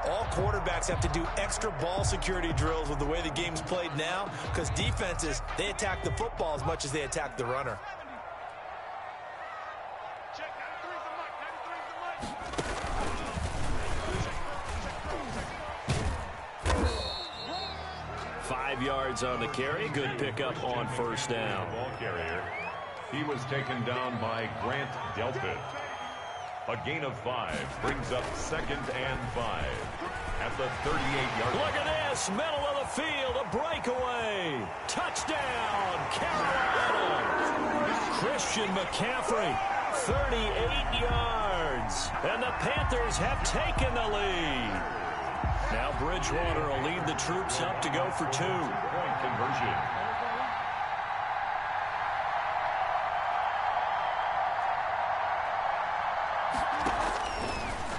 All quarterbacks have to do extra ball security drills with the way the game's played now, because defenses, they attack the football as much as they attack the runner. 5 yards on the carry. Good pickup on first down. Ball carrier. He was taken down by Grant Delpit. A gain of 5 brings up 2nd and 5 at the 38-yard line. Look at this, middle of the field, a breakaway. Touchdown, Carolina. Christian McCaffrey, 38 yards. And the Panthers have taken the lead. Now Bridgewater will lead the troops up to go for 2. Point conversion.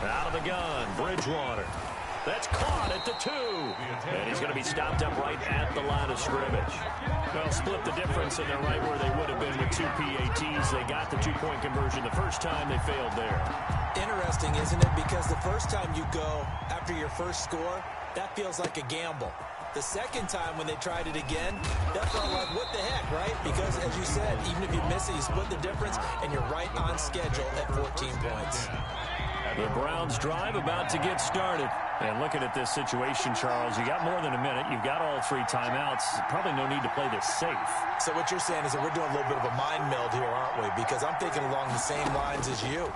Out of the gun, Bridgewater. That's caught at the 2. And he's going to be stopped up right at the line of scrimmage. Well, split the difference, and they're right where they would have been with 2 PATs. They got the 2-point conversion the first time. They failed there. Interesting, isn't it? Because the first time you go after your first score, that feels like a gamble. The second time when they tried it again, that felt like, what the heck, right? Because, as you said, even if you miss it, you split the difference, and you're right on schedule at 14 points. The Browns drive about to get started. And looking at this situation, Charles, you got more than a minute. You've got all 3 timeouts. Probably no need to play this safe. So what you're saying is that we're doing a little bit of a mind meld here, aren't we? Because I'm thinking along the same lines as you.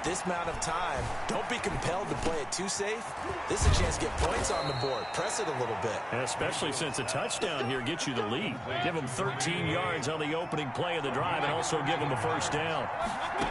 This amount of time, don't be compelled to play it too safe. This is a chance to get points on the board. Press it a little bit. And especially since a touchdown here gets you the lead. Give them 13 yards on the opening play of the drive and also give them a first down.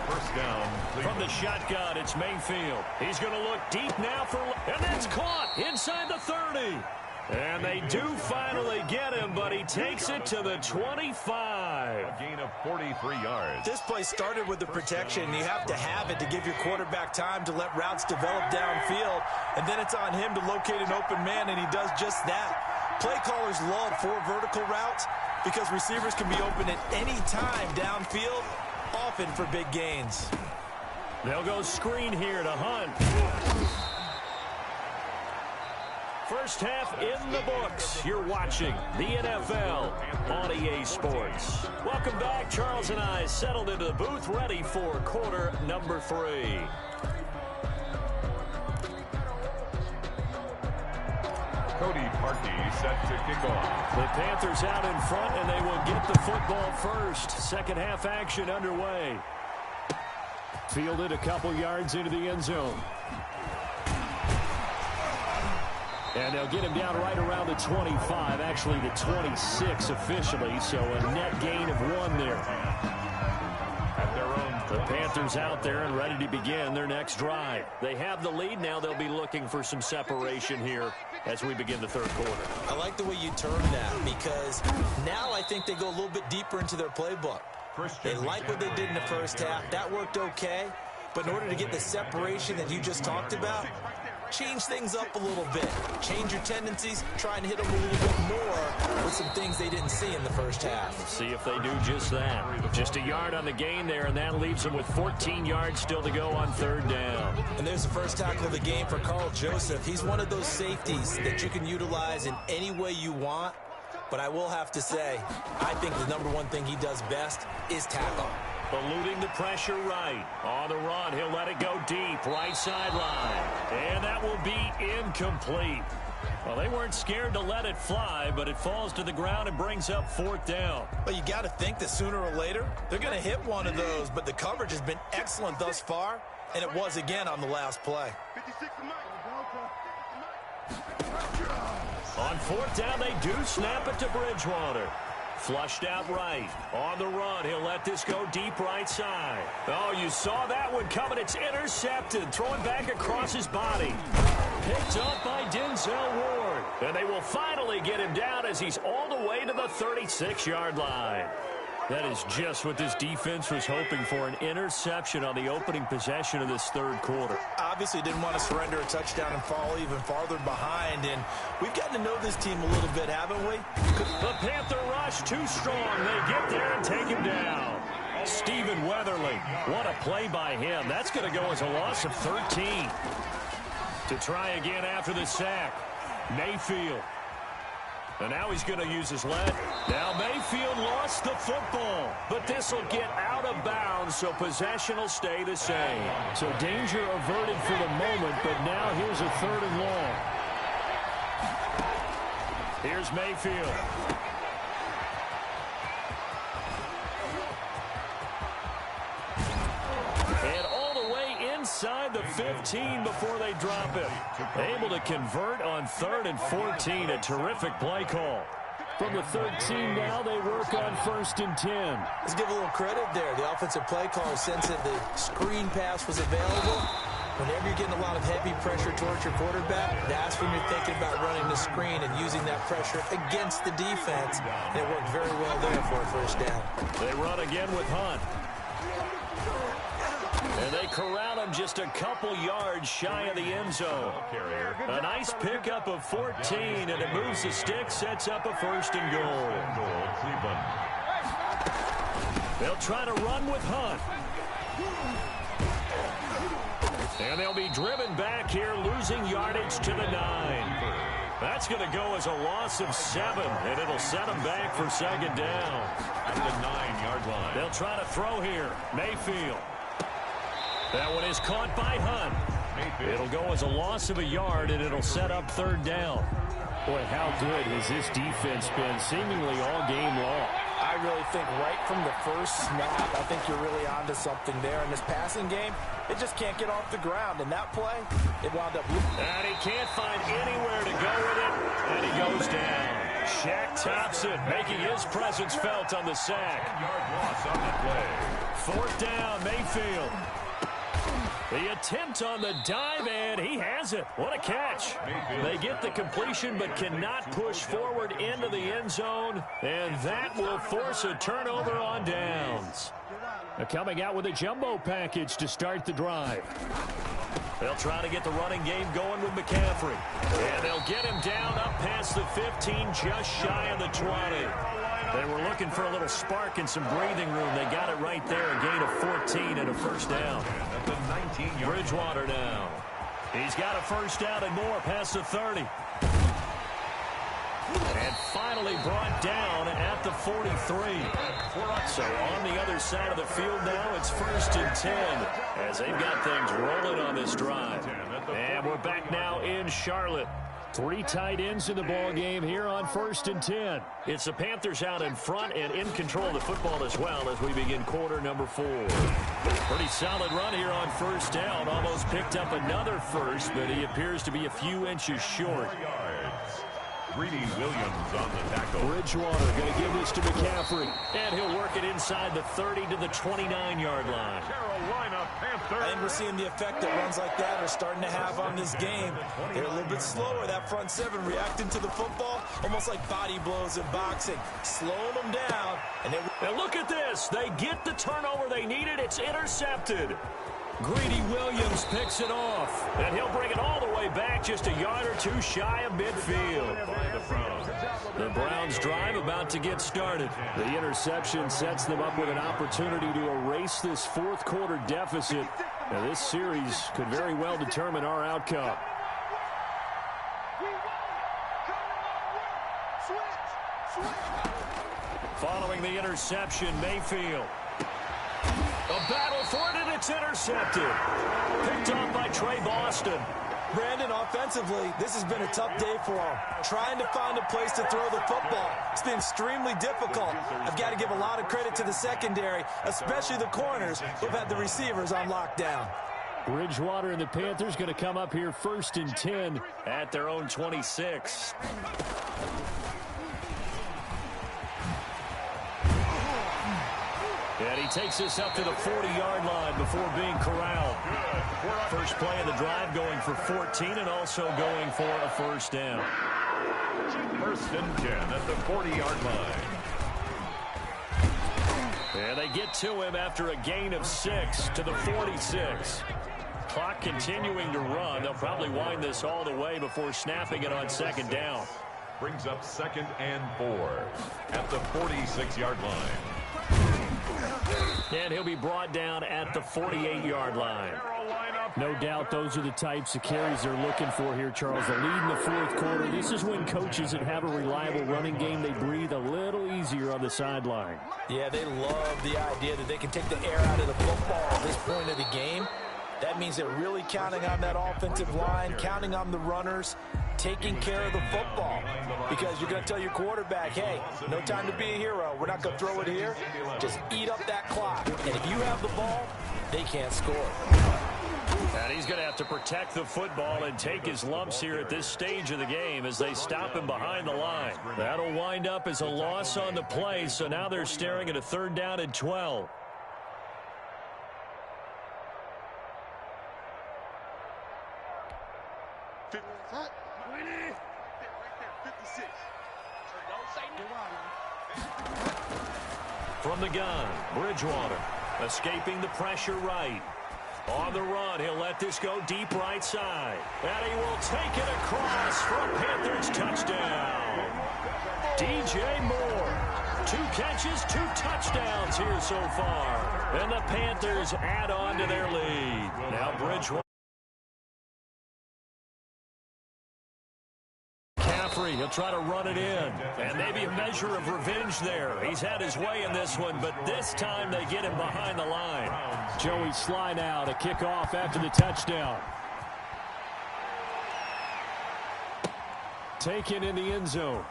First down. From the shotgun, it's Mayfield. He's going to look deep now for... And that's caught inside the 30. And they do finally get him, but he takes it to the 25. A gain of 43 yards. This play started with the protection. You have to have it to give your quarterback time to let routes develop downfield. And then it's on him to locate an open man, and he does just that. Play callers love 4 vertical routes because receivers can be open at any time downfield, often for big gains. They'll go screen here to Hunt. First half in the books. You're watching the NFL on EA Sports. Welcome back. Charles and I settled into the booth, ready for quarter number 3. Cody Parkey set to kick off. The Panthers out in front, and they will get the football first. Second half action underway. Fielded a couple yards into the end zone. And they'll get him down right around the 25, actually the 26 officially, so a net gain of 1 there. Panthers out there and ready to begin their next drive. They have the lead now. They'll be looking for some separation here as we begin the third quarter. I like the way you term that, because now I think they go a little bit deeper into their playbook. They like what they did in the first half. That worked okay. But in order to get the separation that you just talked about, change things up a little bit. Change your tendencies. Try and hit them a little bit more with some things they didn't see in the first half. Let's see if they do just that. Just a yard on the gain there, and that leaves them with 14 yards still to go on third down. And there's the first tackle of the game for Carl Joseph. He's one of those safeties that you can utilize in any way you want. But I will have to say, I think the number one thing he does best is tackle. Eluding the pressure right. On the run, he'll let it go deep. Right sideline. And that will be incomplete. Well, they weren't scared to let it fly, but it falls to the ground and brings up fourth down. But you got to think that sooner or later, they're going to hit one of those. But the coverage has been excellent thus far, and it was again on the last play. On fourth down, they do snap it to Bridgewater. Flushed out right. On the run, he'll let this go deep right side. Oh, you saw that one coming. It's intercepted. Throwing back across his body. Picked up by Denzel Ward. And they will finally get him down as he's all the way to the 36-yard line. That is just what this defense was hoping for, an interception on the opening possession of this third quarter. Obviously didn't want to surrender a touchdown and fall even farther behind, and we've gotten to know this team a little bit, haven't we? The Panther rush too strong. They get there and take him down. Stephen Weatherly, what a play by him. That's going to go as a loss of 13. To try again after the sack, Mayfield. And now he's going to use his leg. Now Mayfield lost the football. But this will get out of bounds, so possession will stay the same. So danger averted for the moment, but now here's a third and long. Here's Mayfield. And all the way inside the 15 before they drop it. Able to convert on 3rd and 14. A terrific play call. From the 13 now, they work on 1st and 10. Let's give a little credit there. The offensive play caller sensed that the screen pass was available. Whenever you're getting a lot of heavy pressure towards your quarterback, that's when you're thinking about running the screen and using that pressure against the defense. And it worked very well there for a first down. They run again with Hunt. And they corral him just a couple yards shy of the end zone. A nice pickup of 14, and it moves the stick, sets up a 1st and goal. They'll try to run with Hunt. And they'll be driven back here, losing yardage to the 9. That's going to go as a loss of 7, and it'll set them back for 2nd down. At the 9-yard line. They'll try to throw here. Mayfield. That one is caught by Hunt. It'll go as a loss of a yard, and it'll set up 3rd down. Boy, how good has this defense been seemingly all game long? I really think right from the first snap, I think you're really onto something there. In this passing game, it just can't get off the ground. And that play, it wound up... And he can't find anywhere to go with it, and he goes down. Shaq Thompson making his presence felt on the sack. 10-yard loss on the play. 4th down, Mayfield. The attempt on the dive, and he has it. What a catch. They get the completion but cannot push forward into the end zone, and that will force a turnover on downs. Coming out with a jumbo package to start the drive. They'll try to get the running game going with McCaffrey. And they'll get him down up past the 15, just shy of the 20. They were looking for a little spark and some breathing room. They got it right there, a gain of 14 and a 1st down. Bridgewater now. He's got a 1st down and more past the 30. And finally brought down at the 43. So on the other side of the field now, it's 1st and 10 as they've got things rolling on this drive. And we're back now in Charlotte. 3 tight ends in the ball game here on 1st and 10. It's the Panthers out in front and in control of the football as well as we begin quarter number 4. Pretty solid run here on 1st down. Almost picked up another 1st, but he appears to be a few inches short. Greedy Williams on the tackle. Bridgewater going to give this to McCaffrey. And he'll work it inside the 30 to the 29-yard line. Carolina Panthers. I think we're seeing the effect that runs like that are starting to have on this game. They're a little bit slower. That front seven reacting to the football, almost like body blows in boxing. Slowing them down. And look at this. They get the turnover they needed. It's intercepted. Greedy Williams picks it off. And he'll bring it all the way back just a yard or two shy of midfield. The Browns drive about to get started. The interception sets them up with an opportunity to erase this fourth quarter deficit. Now this series could very well determine our outcome. Following the interception, Mayfield. A battle for it, and it's intercepted. Picked off by Trey Boston. Brandon, offensively, this has been a tough day for him. Trying to find a place to throw the football. It's been extremely difficult. I've got to give a lot of credit to the secondary, especially the corners who've had the receivers on lockdown. Bridgewater and the Panthers going to come up here 1st and 10 at their own 26. And he takes this up to the 40-yard line before being corralled. First play of the drive going for 14 and also going for a first down. 1st and 10 at the 40-yard line. And they get to him after a gain of 6 to the 46. Clock continuing to run. They'll probably wind this all the way before snapping it on 2nd down. Brings up 2nd and 4 at the 46-yard line. And he'll be brought down at the 48-yard line. No doubt those are the types of carries they're looking for here, Charles. The lead in the fourth quarter. This is when coaches that have a reliable running game, they breathe a little easier on the sideline. Yeah, they love the idea that they can take the air out of the football at this point of the game. That means they're really counting on that offensive line, counting on the runners, taking care of the football. Because you're going to tell your quarterback, hey, no time to be a hero. We're not going to throw it here. Just eat up that clock. And if you have the ball, they can't score. And he's going to have to protect the football and take his lumps here at this stage of the game as they stop him behind the line. That'll wind up as a loss on the play, so now they're staring at a 3rd down and 12. From the gun, Bridgewater escaping the pressure right. On the run, he'll let this go deep right side. And he will take it across for a Panthers touchdown. DJ Moore. 2 catches, 2 touchdowns here so far. And the Panthers add on to their lead. Now Bridgewater. He'll try to run it in. And maybe a measure of revenge there. He's had his way in this one, but this time they get him behind the line. Joey Sly now to kick off after the touchdown. Taken in the end zone.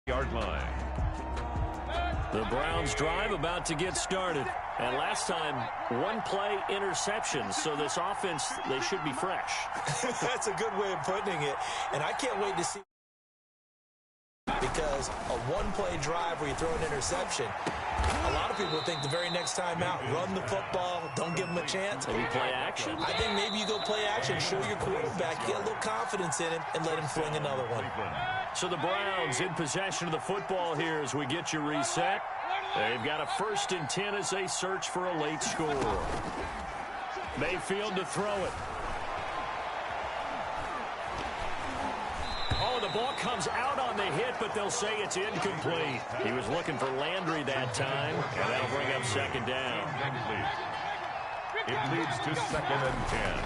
Yard line. The Browns drive about to get started. And last time, 1 play interception. So this offense, they should be fresh. That's a good way of putting it. And I can't wait to see. Because a 1-play drive where you throw an interception, a lot of people think the very next time out, run the football, don't give them a chance. Maybe play action? I think maybe you go play action, show your quarterback, get a little confidence in him, and let him fling another one. So the Browns in possession of the football here as we get you reset. They've got a 1st and 10 as they search for a late score. Mayfield to throw it. Oh, the ball comes out on the hit, but they'll say it's incomplete. He was looking for Landry that time, and that'll bring up 2nd down. It leads to 2nd and 10.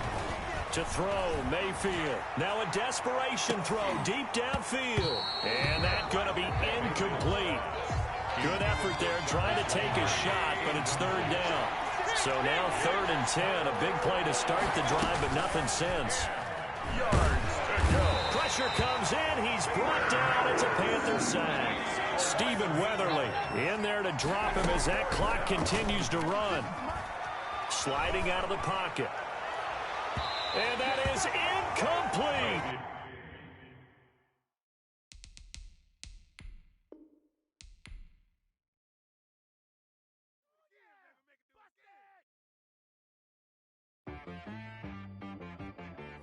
To throw, Mayfield. Now a desperation throw deep downfield. And that's going to be incomplete. Good effort there trying to take a shot, but it's 3rd down. So now 3rd and 10. A big play to start the drive, but nothing since. Yards to go. Pressure comes in. He's brought down. It's a Panther sack. Stephen Weatherly in there to drop him as that clock continues to run. Sliding out of the pocket. And that is incomplete.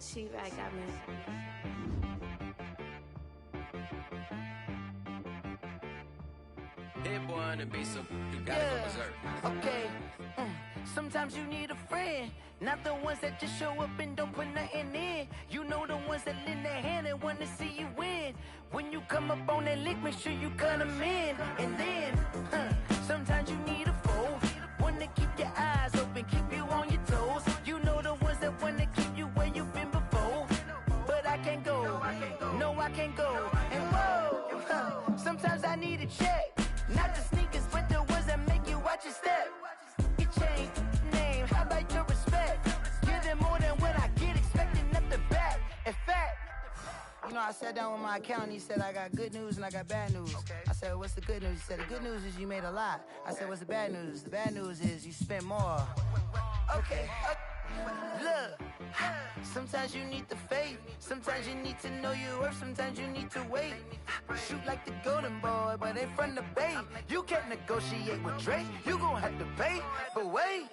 She-Rag got me. Hit boy on the beat, so you gotta go berserk. Okay. Sometimes you need a friend, not the ones that just show up and don't put nothing in. You know the ones that lend their hand and want to see you win. When you come up on that lick, make sure you cut them in. And then, sometimes you need a foe, one to keep your eyes open, keep you on your toes. You know the ones that want to keep you where you've been before. But I can't go, no I can't go. And whoa, sometimes I need a check. Not the sneakers, but the ones that make you watch your step. Your chain, name, how about your respect? Giving more than what I get, expecting nothing back. In fact, you know, I sat down with my accountant, he said, I got good news and I got bad news. I said, what's the good news? He said, the good news is you made a lot. I said, what's the bad news? The bad news is you spent more. Okay. Look, sometimes you need the faith, sometimes you need to know your worth, sometimes you need to wait. Shoot like the golden boy, but ain't from the bay. You can't negotiate with Drake, you gon' have to pay. But wait,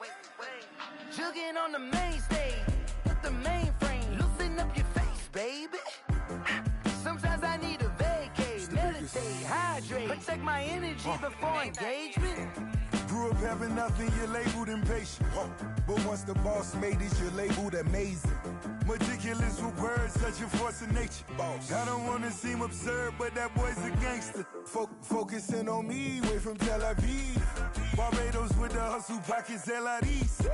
jugging on the main stage, with the mainframe, loosen up your face, baby. Sometimes I need a vacate, meditate, hydrate, protect my energy before engagement. Grew up having nothing, you're labeled impatient. But once the boss made it, you're labeled amazing. Meticulous with words, such a force of nature. I don't wanna seem absurd, but that boy's a gangster. Focusing on me, way from Tel Aviv. Barbados with the hustle pockets, LIDs.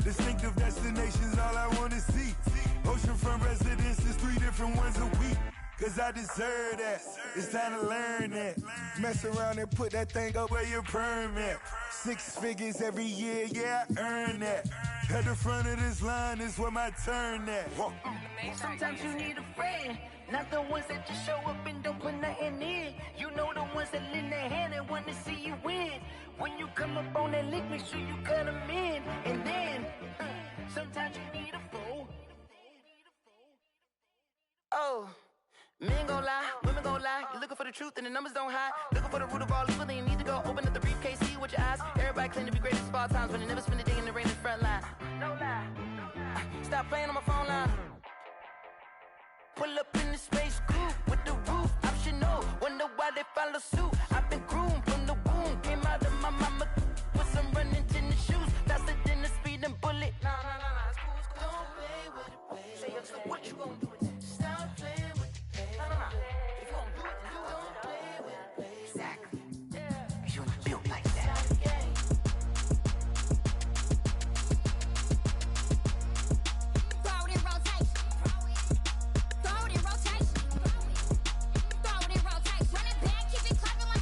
Distinctive destinations, all I wanna see. Oceanfront residences, 3 different ones a week. Cause I deserve that, it's time to learn that. Mess around and put that thing up where your permit. 6 figures every year, yeah, I earn that. At the front of this line is where my turn at. Sometimes you need a friend, not the ones that just show up and don't put nothing in. You know the ones that lend their hand and want to see you win. When you come up on that lick, make sure you cut them in. And then, sometimes you need a foe. Oh. Men gon' lie, women gon' lie. You're looking for the truth and the numbers don't hide. Looking for the root of all evil, then you need to go open up the briefcase, see with your eyes. Everybody claim to be great at all times, but they never spend a day in the rain in the front line. No lie. Stop playing on my phone line. Pull up in the space coupe with the roof optional. Wonder why they follow suit. I've been groomed from the womb. Came out of my mama with some running tennis shoes. Faster than the speeding bullet. No, it's cool, it's cool. Don't play with it, baby. Say, so what you gon' do? Stop playing. If you don't do it, then you don't play with it, baby. Exactly. Yeah. You built like that. Throw it in rotation. Throw it in rotation. Throw it in rotation. Run it back, keep it clapping like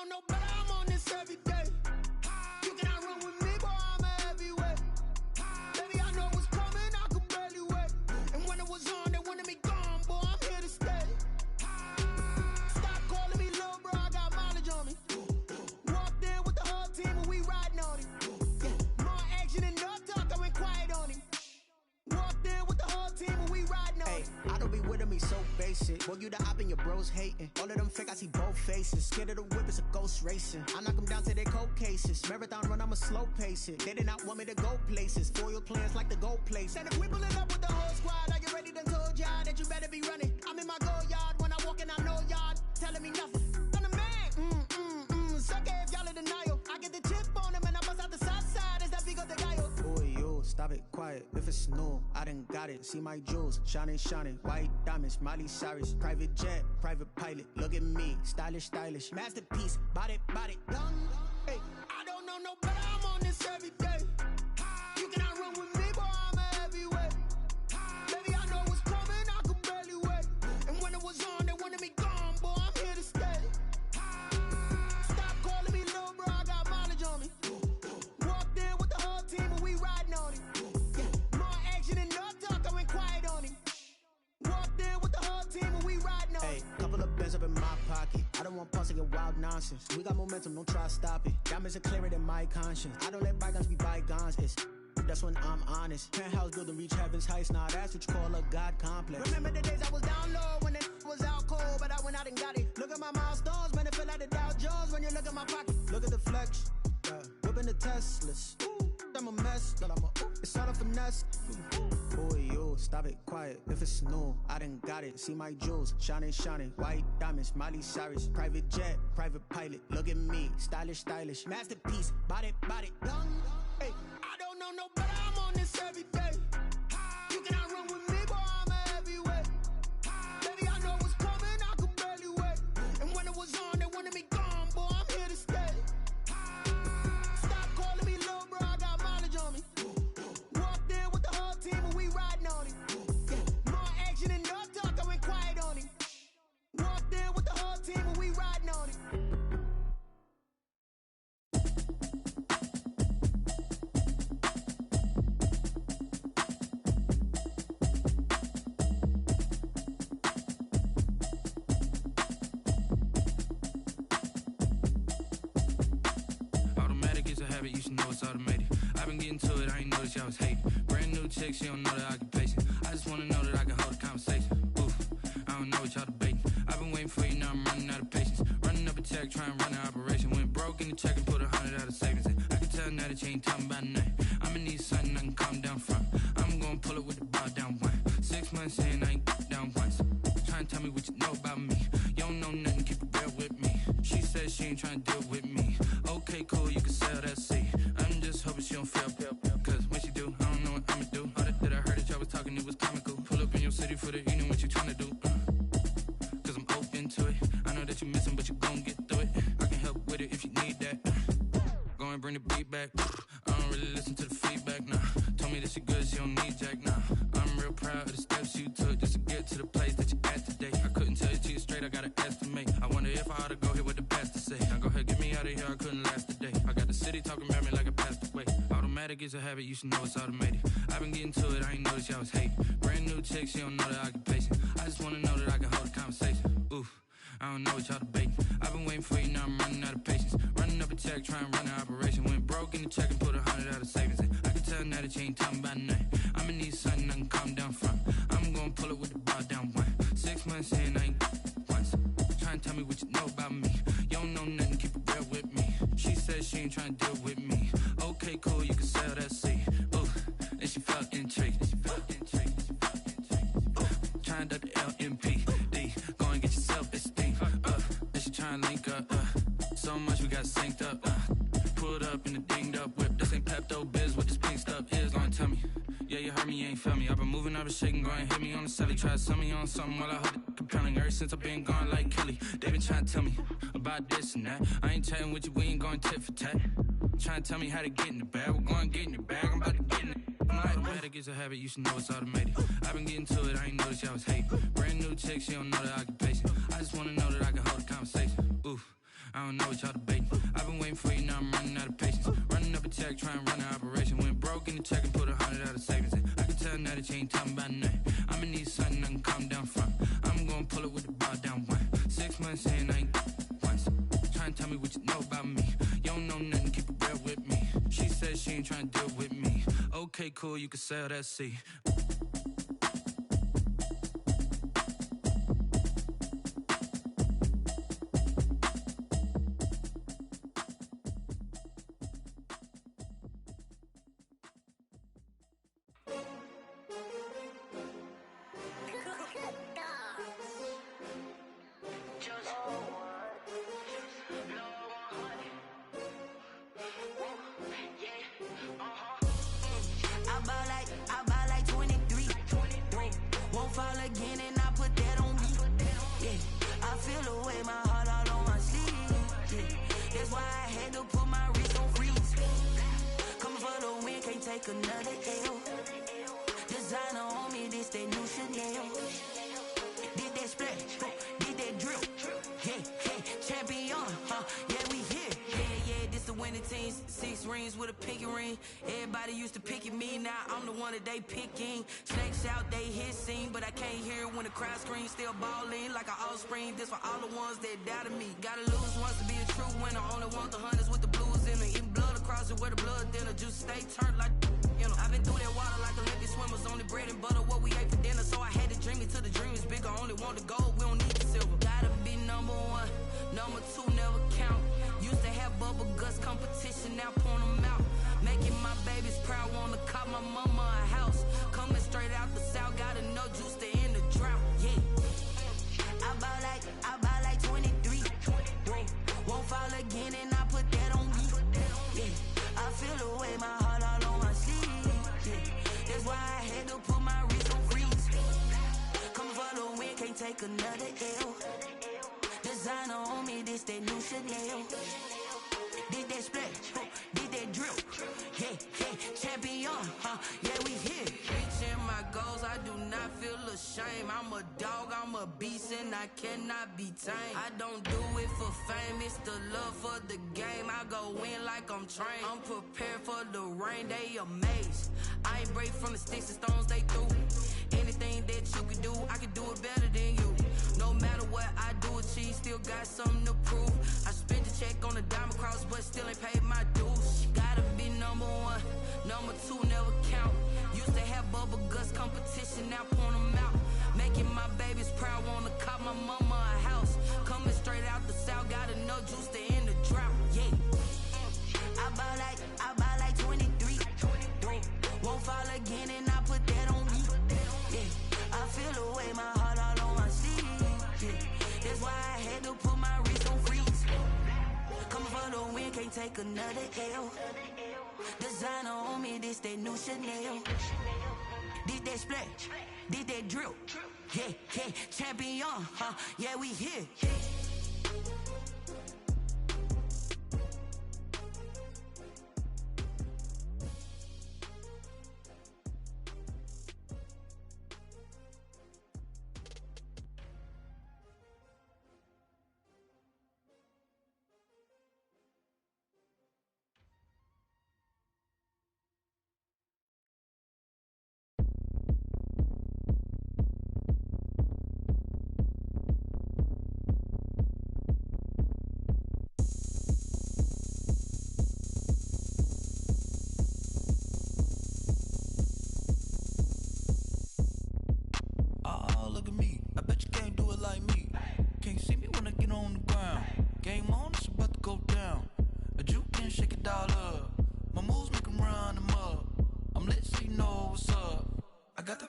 no better, I'm on this every day. You cannot run with me, boy, I'm a heavyweight. Baby, I know what's coming, I could barely wait. And when it was on, they wanted me gone, boy, I'm here to stay. Stop calling me little bro, I got mileage on me. Walked in with the whole team and we riding on it. Yeah, more action and no talk, I went quiet on him. Walked in with the whole team and we riding on it. I don't be with him, he's so basic. Boy, you the op and your bros hating. All of them fake, I see both faces. Scared of the whip, it's a ghost racing. I knock them down to their cold cases. Marathon run, I'ma slow pace it. They did not want me to go places. Foil plans like the gold place. And if we pulling up with the whole squad, I get ready to told y'all that you better be running. I'm in my go yard when I walk in, I know y'all telling me nothing. I'm the man, suck it if y'all in denial. I get the chip on them and I bust out the south side. It's that big of the guy. Boy, yo, stop it, quiet. If it's new, I done got it. See my jewels, shining, shining. White diamonds, Miley Cyrus. Private jet, private pilot. Look at me, stylish, stylish. Masterpiece, body, young. Hey, I don't know no better, I'm on this every day. You cannot run with me, boy, I'm a heavyweight. Baby, I know what's coming, I could barely wait. And when it was on, they wanted me gone, boy, I'm here to stay. Stop calling me little bro, I got mileage on me. Walked in with the whole team and we riding on it. Yeah, more action and no talk, I went quiet on him. Walked in with the whole team and we riding on it. Hey, couple of bands up in my pocket. I don't want pulse to get wild nonsense. We got momentum, don't try to stop it. Diamonds are clearer than my conscience. I don't let bygones be bygones. That's when I'm honest. Penthouse building, reach heaven's heights. Nah, that's what you call a God complex. Remember the days I was down low when it was out cold, but I went out and got it. Look at my milestones, man, it feel like the Dow Jones when you look at my pocket. Look at the flex, whipping the Teslas. I'm a mess, but it's all a finesse. Boy, yo, stop it, quiet. If it's new, I done got it. See my jewels, shining, shining. White diamonds, Miley Cyrus. Private jet, private pilot. Look at me, stylish, stylish. Masterpiece, body, young. Hey, I don't know no better, I'm on this every day. You cannot run with me, boy, I'm a heavyweight. Baby, I know what's coming, I could barely wait. And when it was on, they wanted me gone, boy, I'm here to stay. Stop calling me little bro, I got mileage on me. Walked in with the whole team and we riding on it. Yeah, more action and no talk, I went quiet on him. Walked in with the whole team and we riding on it. You should know it's automated. I've been getting to it, I ain't noticed y'all was hating. Brand new chick, she don't know the occupation. I just wanna know that I can hold a conversation. Oof, I don't know what y'all debating. I've been waiting for you, now I'm running out of patience. Running up a check, trying to run an operation. Went broke in the check and put 100 out of savings in. I can tell now that you ain't talking about nothing. I'ma need something I can calm down from. I'm gonna pull it with the ball down one. 6 months in, I ain't down once. Trying to tell me what you know about me. You don't know nothing, keep it real with me. She said she ain't trying to deal with me. Okay, cool, you can sell that seat. I'm just hoping she don't fail. Cause when she do, I don't know what I'ma do. All that I heard that y'all was talking, it was comical. Pull up in your city for the evening, what you tryna do? Cause I'm open to it. I know that you missing, but you gon' get through it. I can help with it if you need that. Go and bring the beat back. I don't really listen to the feedback, nah. Told me that she good, she don't need jack, nah. I'm real proud of the steps you took just to get to the place that you at today. I couldn't tell you to you straight, I gotta estimate. I wonder if I ought to go here with the pastor say. Now go ahead, get me out of here, I couldn't last a day. I got the city talking about me like a passed away. Automatic is a habit, you should know it's automated. I've been getting to it, I ain't noticed y'all was hating. Brand new chick, she don't know the occupation. I just wanna know that I can hold a conversation. Oof, I don't know what y'all debating. I've been waiting for you, now I'm running out of patience. Running up a check, trying to run an operation. Went broke in the check and put 100 out of savings in. I can tell now that you ain't talking about nothing. I'ma need something I can calm down from. I'm gonna pull it with the ball down one. 6 months in, I ain't once. Trying to tell me what you know about me. You don't know nothing, keep it real with me. She said she ain't trying to deal with me. Okay, cool, you can sell that seat. Ooh, and she felt intrigued. Trying to the LMPD. Go and get your self-esteem. And she trying to link up. So much we got synced up. Pulled up in a dinged up whip. This ain't Pepto-Biz, what this pink stuff is. Long tell me. Yeah, you heard me, you ain't felt me. I've been moving, I've been shaking, go and hit me on the celly. Try to sell me on something while I hold it compelling. Ever since I've been gone like Kelly, they been trying to tell me about this and that. I ain't chatting with you, we ain't going tit for tat. Trying to tell me how to get in the bag. We're going to get in the bag, I'm about to get in it. Automatic is a habit, you should know it's automated. I've been getting to it, I ain't noticed y'all was hating. Brand new chick, she don't know the occupation. I just wanna know that I can hold a conversation. Oof, I don't know what y'all debating. I've been waiting for you, now I'm running out of patience. Running up a check, trying to run an operation. Went broke in the check and put 100 out of savings in. I can tell now that you ain't talking about nothing. I'ma need something I can calm down from. I'm gonna pull it with the bar down one. 6 months in, I ain't once. Trying to tell me what you know about me. You don't know nothing, keep it real with me. She said she ain't trying to deal with me. Okay, cool, you can sell that seat. They picking snakes out, they hissing, but I can't hear when the crowd screams. Still balling like an offspring. This for all the ones that doubted me. Gotta lose once to be a true winner. Only want the hunters with the blues in it. Eating blood across it where the blood dinner. Juice stay turned like you know. I've been through that water like Olympic swimmers. Only bread and butter what we ate for dinner. So I had to dream it till the dream is bigger. Only want the gold, we don't need the silver. Gotta be number one, number two never count. Used to have bubble guts competition, now point them out. Making my babies proud, wanna cop my mama a house. Coming straight out the south, got enough juice to end the drought. Yeah, I bought like 23. Won't fall again, and I put that on me. Yeah, I feel the way, my heart all on my sleeve. Yeah, that's why I had to put my wrist on freeze. Come for the win, can't take another L. Designer on me, this that new Chanel. Did that splash, did that drill. Yeah, champion, yeah, we here. Reaching my goals, I do not feel ashamed. I'm a dog, I'm a beast, and I cannot be tamed. I don't do it for fame, it's the love for the game. I go in like I'm trained. I'm prepared for the rain, they amazed. I ain't break from the sticks and stones they threw. Anything that you can do, I can do it better than you. No matter what I do achieve, still got something to prove. I spent the check on the diamond cross, but still ain't paid my dues. Gotta be number one, number two never count. Used to have bubble guts competition, now point them out. Making my babies proud, wanna cop my mama a house. Coming straight out the south, got enough juice to end the drought. Yeah, I bought like 23. Won't fall again, and I put that on me. Yeah, I feel the way, my heart all on my sleeve. Yeah, that's why I had to put my wrist on freeze. Coming for the win, can't take another L. Designer on me, this that new Chanel. Did that splash, did that drill. Yeah, champion, yeah, we here.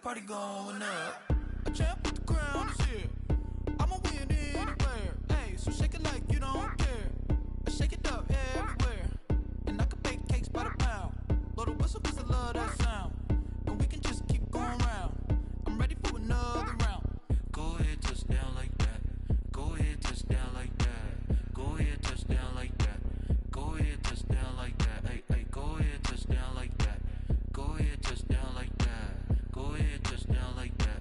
Party going up. A champ with the crown is here. I'ma win anywhere. Hey, so shake it like you don't care. I shake it up everywhere. And I can bake cakes by the pound. Blow the whistle cause I love that sound. And we can just keep going round. I'm ready for another round. Go ahead, touch down like that. Go ahead, touch down like that. Go ahead, touch down like that. Go ahead, touch down like that. Hey, go ahead, touch down like that. Go ahead, touch down like that. Go ahead, touch down like that.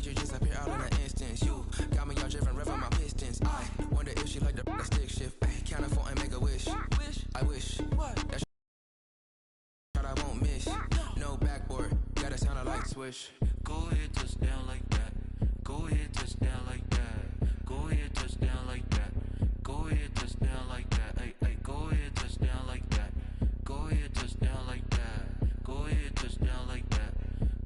you just appear out in an instance. You got me all driven, revving my pistons. I wonder if she like the stick shift. Ay, count it 4 and make a wish. I wish that I won't miss. No backboard, gotta sound a light switch. Go ahead, touchdown like that. Go ahead, touchdown like that. Go ahead, touchdown like that. Go ahead, touchdown like that. Ay, ay, go ahead, touchdown like that. Go ahead, touchdown like that. Go ahead, touchdown like that.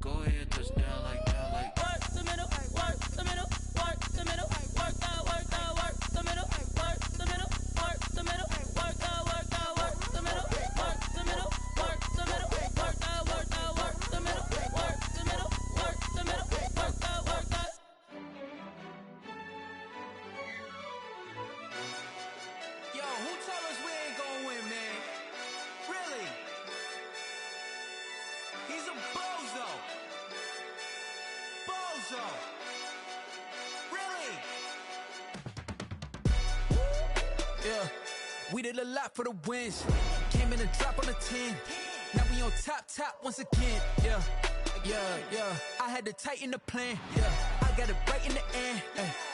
Go ahead, touchdown like that. Like work the middle, work the middle, work the middle, work out, work out, work the middle, work the middle, work the middle, work out, work out, work the middle, work the middle, work the middle, work out, work out, work the middle, work the middle, work the middle, work out, work out. Yo, who told us we ain't gonna win, man? Really? He's a bozo. Bozo. Really? Yeah, we did a lot for the wins. Came in a drop on the 10. Now we on top once again. Yeah. I had to tighten the plan. Yeah, I got it right in the end.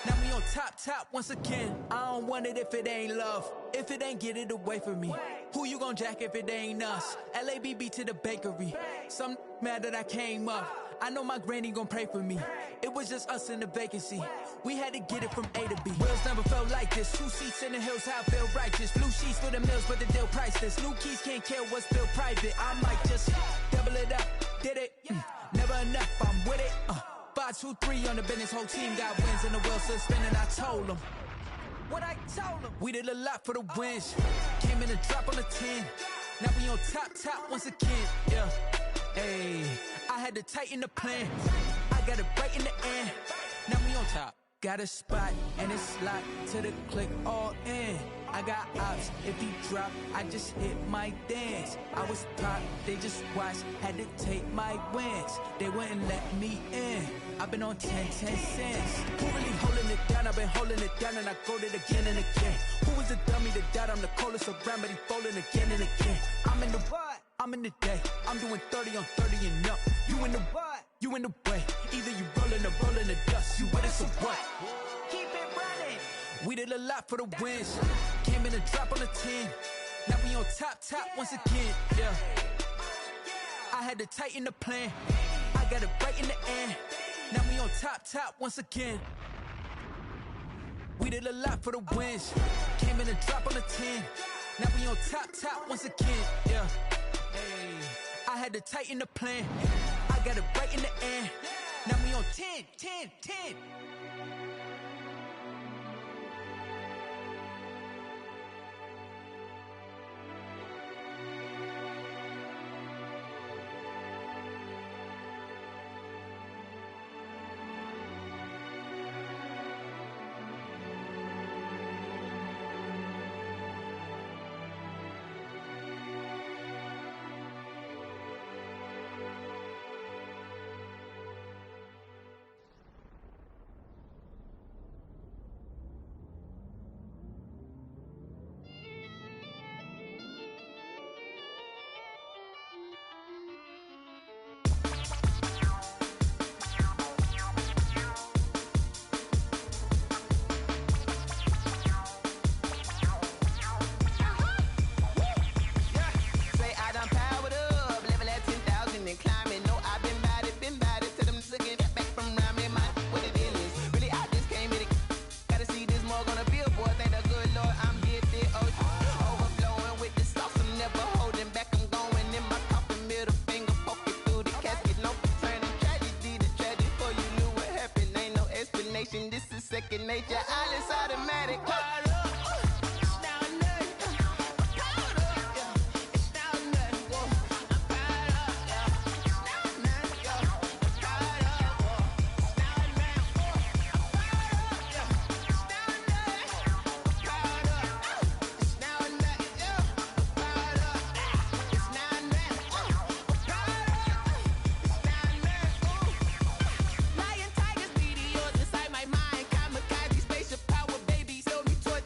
Now we on top once again. I don't want it if it ain't love. If it ain't, get it away from me. Who you gon' jack if it ain't us? LABB to the bakery. Some mad that I came up. I know my granny gon' pray for me. It was just us in the vacancy. We had to get it from A to B. Wheels never felt like this. 2 seats in the hills, how I feel righteous. Blue sheets for the mills, but the deal priceless. New keys can't care what's still private. I might just double it up. Did it? Never enough, I'm with it. 5, 2, 3 on the business. Whole team got wins and the wheels still spinning. I told them what I told them. We did a lot for the wins. Came in a drop on the 10. Now we on top once again. Yeah. Hey, I had to tighten the plan. I got it right in the end. Now we on top. Got a spot and it's locked to the click all in. I got ops, if he drop, I just hit my dance. I was top, they just watched, had to take my wins. They wouldn't let me in. I've been on 10 cents. Who really holding it down? I've been holding it down and I go it again and again. Who was the dummy that died? I'm the coldest around, but he falling again and again. I'm in the what? I'm in the day. I'm doing 30 on 30 and up. You in the what? You in the way. Either you rolling or rolling the dust. You with us or what? Keep it running. We did a lot for the wins. Came in a drop on the 10. Now we on top once again. Yeah. I had to tighten the plan. I got it right in the end. Now we on top once again. We did a lot for the wins. Came in a drop on the 10. Now we on top once again. Yeah. Hey, I had to tighten the plan. I got it right in the end. Now we on 10. Second nature, all is automatic. Lion, tigers, meteors inside my mind. Kamikaze, spaceship power, baby. Tell me toy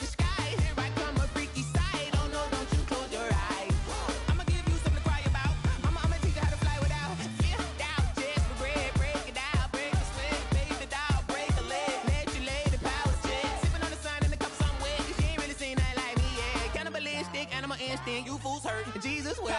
hurt. Jesus will.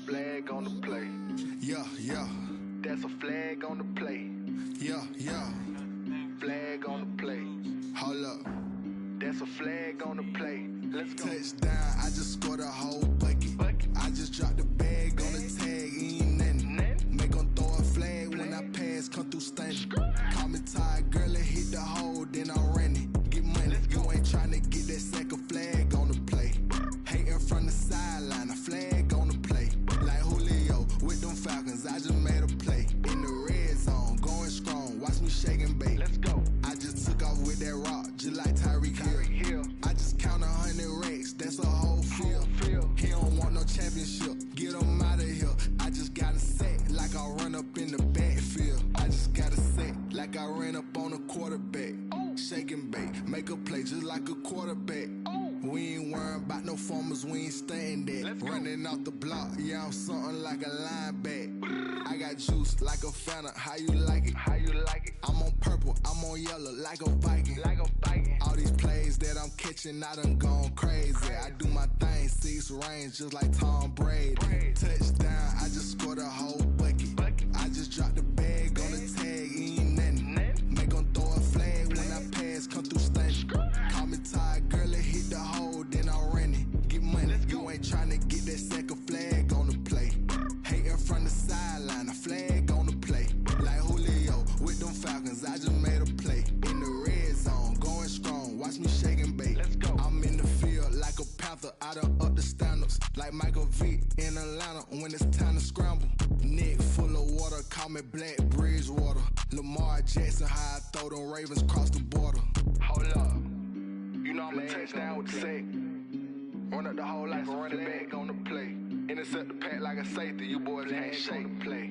Flag on the play. Yeah, yeah. That's a flag on the play. Yeah, yeah. Flag on the play. Hold up. That's a flag on the play. Let's go. Touchdown, I just scored a whole bucket. I just dropped the bag on the tag, ain't nothing. Make 'em throw a flag when I pass, come through stunning. Call me tired, girl, and hit the hole, then I'm running. Get money, you ain't tryna get that second flag on the play. Hating from the sideline, a flag on the play. Like Julio with them Falcons, I just made a play. In the red zone, going strong, watch me shake and bake. Let's go. I just took off with that rock, just like Tyreek Hill. I just count 100 racks, that's a whole field. He don't want no championship, get him out of here. I just got a set, like I run up in the backfield. I just got a set, like I ran up on a quarterback. Shake and bake, make a play just like a quarterback. We ain't worrying about no formers, we ain't staying there. Running off the block, yeah, I'm something like a linebacker. I got juice like a Fanta, how you like it? How you like it? I'm on purple, I'm on yellow, like a Viking. Like a Viking. All these plays that I'm catching, I done gone crazy. I do my thing, 6 range, just like Tom Brady. Touchdown, I just scored a whole bucket. I just dropped the bag on the tag, ain't nothing. Make 'em throw a flag when I pass, come through stunning. Call me tired, girl, and hit the hole, then I'm running. Get money, you ain't tryna get that second flag on the play. Hating from the sideline, a flag on the play. Like Julio with them Falcons, I just made a play. In the red zone, going strong, watch me shake and bake. Let's go. I'm in the field like a Panther, I done up the standards. Like Michael Vick in Atlanta when it's time to scramble. Neck full of water, call me Black Bridgewater. Lamar Jackson, how I throw them Ravens cross the border. Hold up. You know I'm a touchdown with the sack. Run up the whole like a running back on the play. Intercept the pack like a safety, you boys ain't shake the play.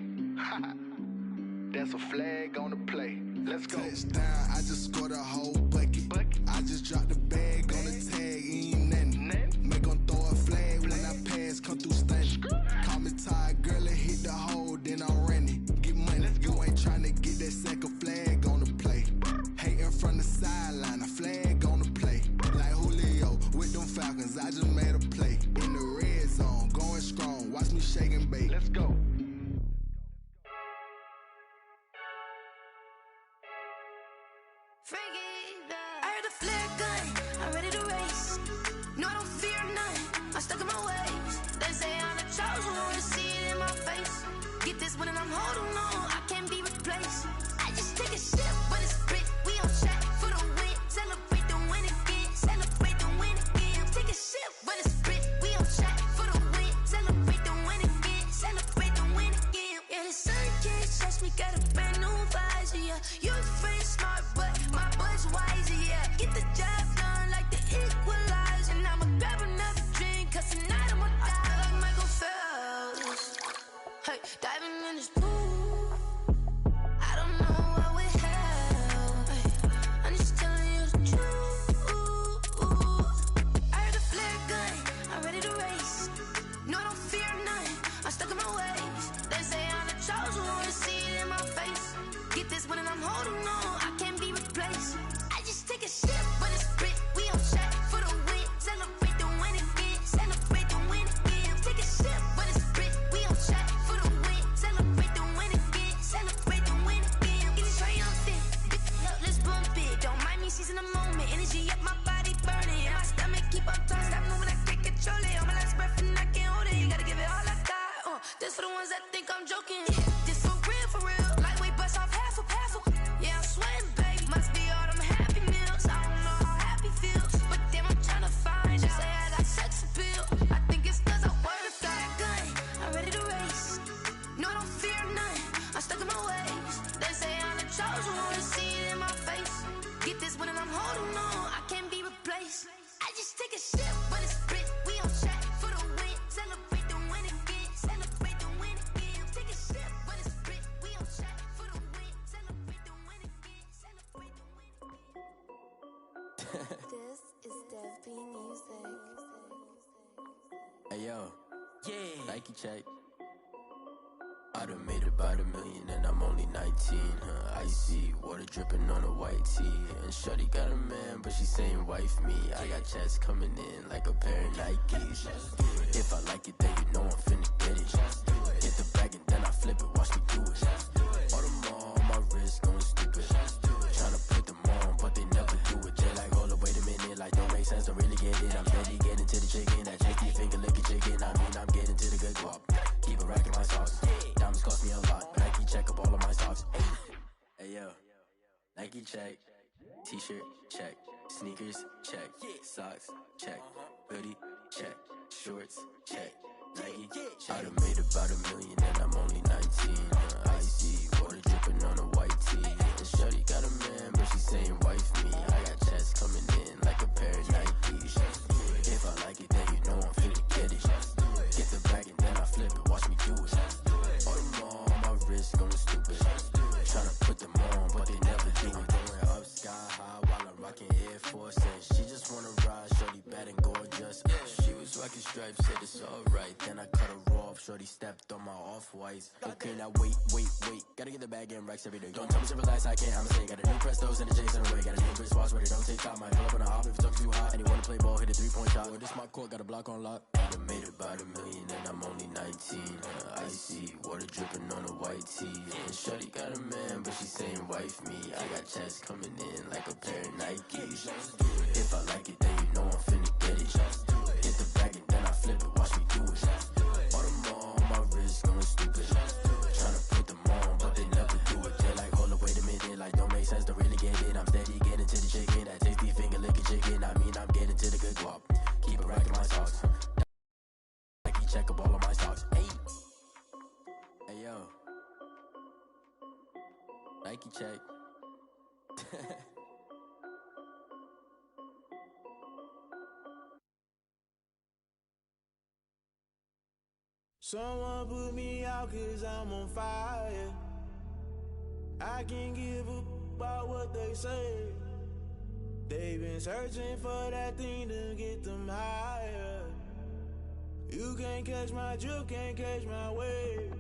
That's a flag on the play. Let's go. Touchdown, I just scored a whole bucket. I just dropped the bag on the tag, ain't nothing. Make 'em throw a flag when I pass, come through stunning. Call me tired, girl, and hit the hole, then I'm running. Get money, you ain't tryna get that second flag on the play. Hating from the sideline, a flag on the play. Like Julio with them Falcons, I just made a play. In the red zone, going strong, watch me shake and bake. Let's go. I heard the flare gun, I'm ready to race. No, I don't fear none, I'm stuck in my ways. They say I'm the chosen one, to see it in my face. Get this one and I'm holding on, I can't be replaced. I just take a sip, but it's split, we on track for the win. Celebrate the win again, celebrate the win again. Take a sip, but it's split, we on track for the win. Celebrate the win again, celebrate the win again. Yeah, the sun can't touch me, got a brand new visor, yeah. You're friend smart, but my bud's wiser, yeah. Get the job done like the equalizer. And I'ma grab another drink, cause tonight I'ma die like Michael Phelps. Hey, diving in this pool. Hey yo, yeah, Nike check. I done made about $1 million and I'm only 19. Icy water dripping on a white tee. And shorty got a man, but she saying wife me. I got checks coming in like a pair of Nikes. If I like it, then you know I'm finna get it. Get the bag and then I flip it, watch me do it. All them on my wrist going stupid. Tryna put them on, but they never do it. They like, hold up, wait a minute, like don't make sense, don't really get it. I'm steady getting to the chicken, that chicky finger licking chicken. I mean, I'm getting to the good guap. Keep a rack in my socks. Diamonds cost me a lot, but Nike check up all of my socks. Hey yo, Nike check. T-shirt check. Sneakers check. Socks check. Hoodie check. Shorts check. Nike check. I done made about $1 million and I'm only 19. Icy water dripping on a white tee. And shorty got a man, but she saying wife me. I got checks coming in like a pair of Nikes. If I like it, then you know I'm finna get it. Get the bag and then I flip it, watch me do it. All them on my wrist going stupid. Tryna put them on, but they never do it. Going up sky high while I'm rocking Air Force. And she just wanna ride, shorty bad and gorgeous. She was rocking stripes, said it's alright. Then I cut her off, shorty stepped on my off-whites. Okay, now wait. Gotta get the bag and racks every day. Don't tell me to relax, I can't, I'ma say. Got a new Prestos and the J's in the way. Got a new Chris Watch, but it don't take time. Might pull up on a hop if it's up too hot. And you wanna play ball, hit a 3-point shot. Or this my court, got a block on lock. I done made about $1 million and I'm only 19. Icy water dripping on a white tee. And shorty got a man, but she saying wife me. I got checks coming in like a pair of Nikes. If I like it, then you know I'm finna get it. Get the bag and then I flip it, watch me do it. All them on my wrist going stupid. Tryna put them on, but they never do it. They like, hold up, wait a minute, like don't make sense, don't really get it. I'm steady getting to the chicken, that tasty finger licking chicken. I mean, I'm getting to the good guap. Keep a rack in my socks. Nike check up all of my socks. Hey yo, Nike check. Someone put me out 'cause I'm on fire. I can't give up about what they say. They've been searching for that thing to get them higher. You can't catch my drift, can't catch my wave.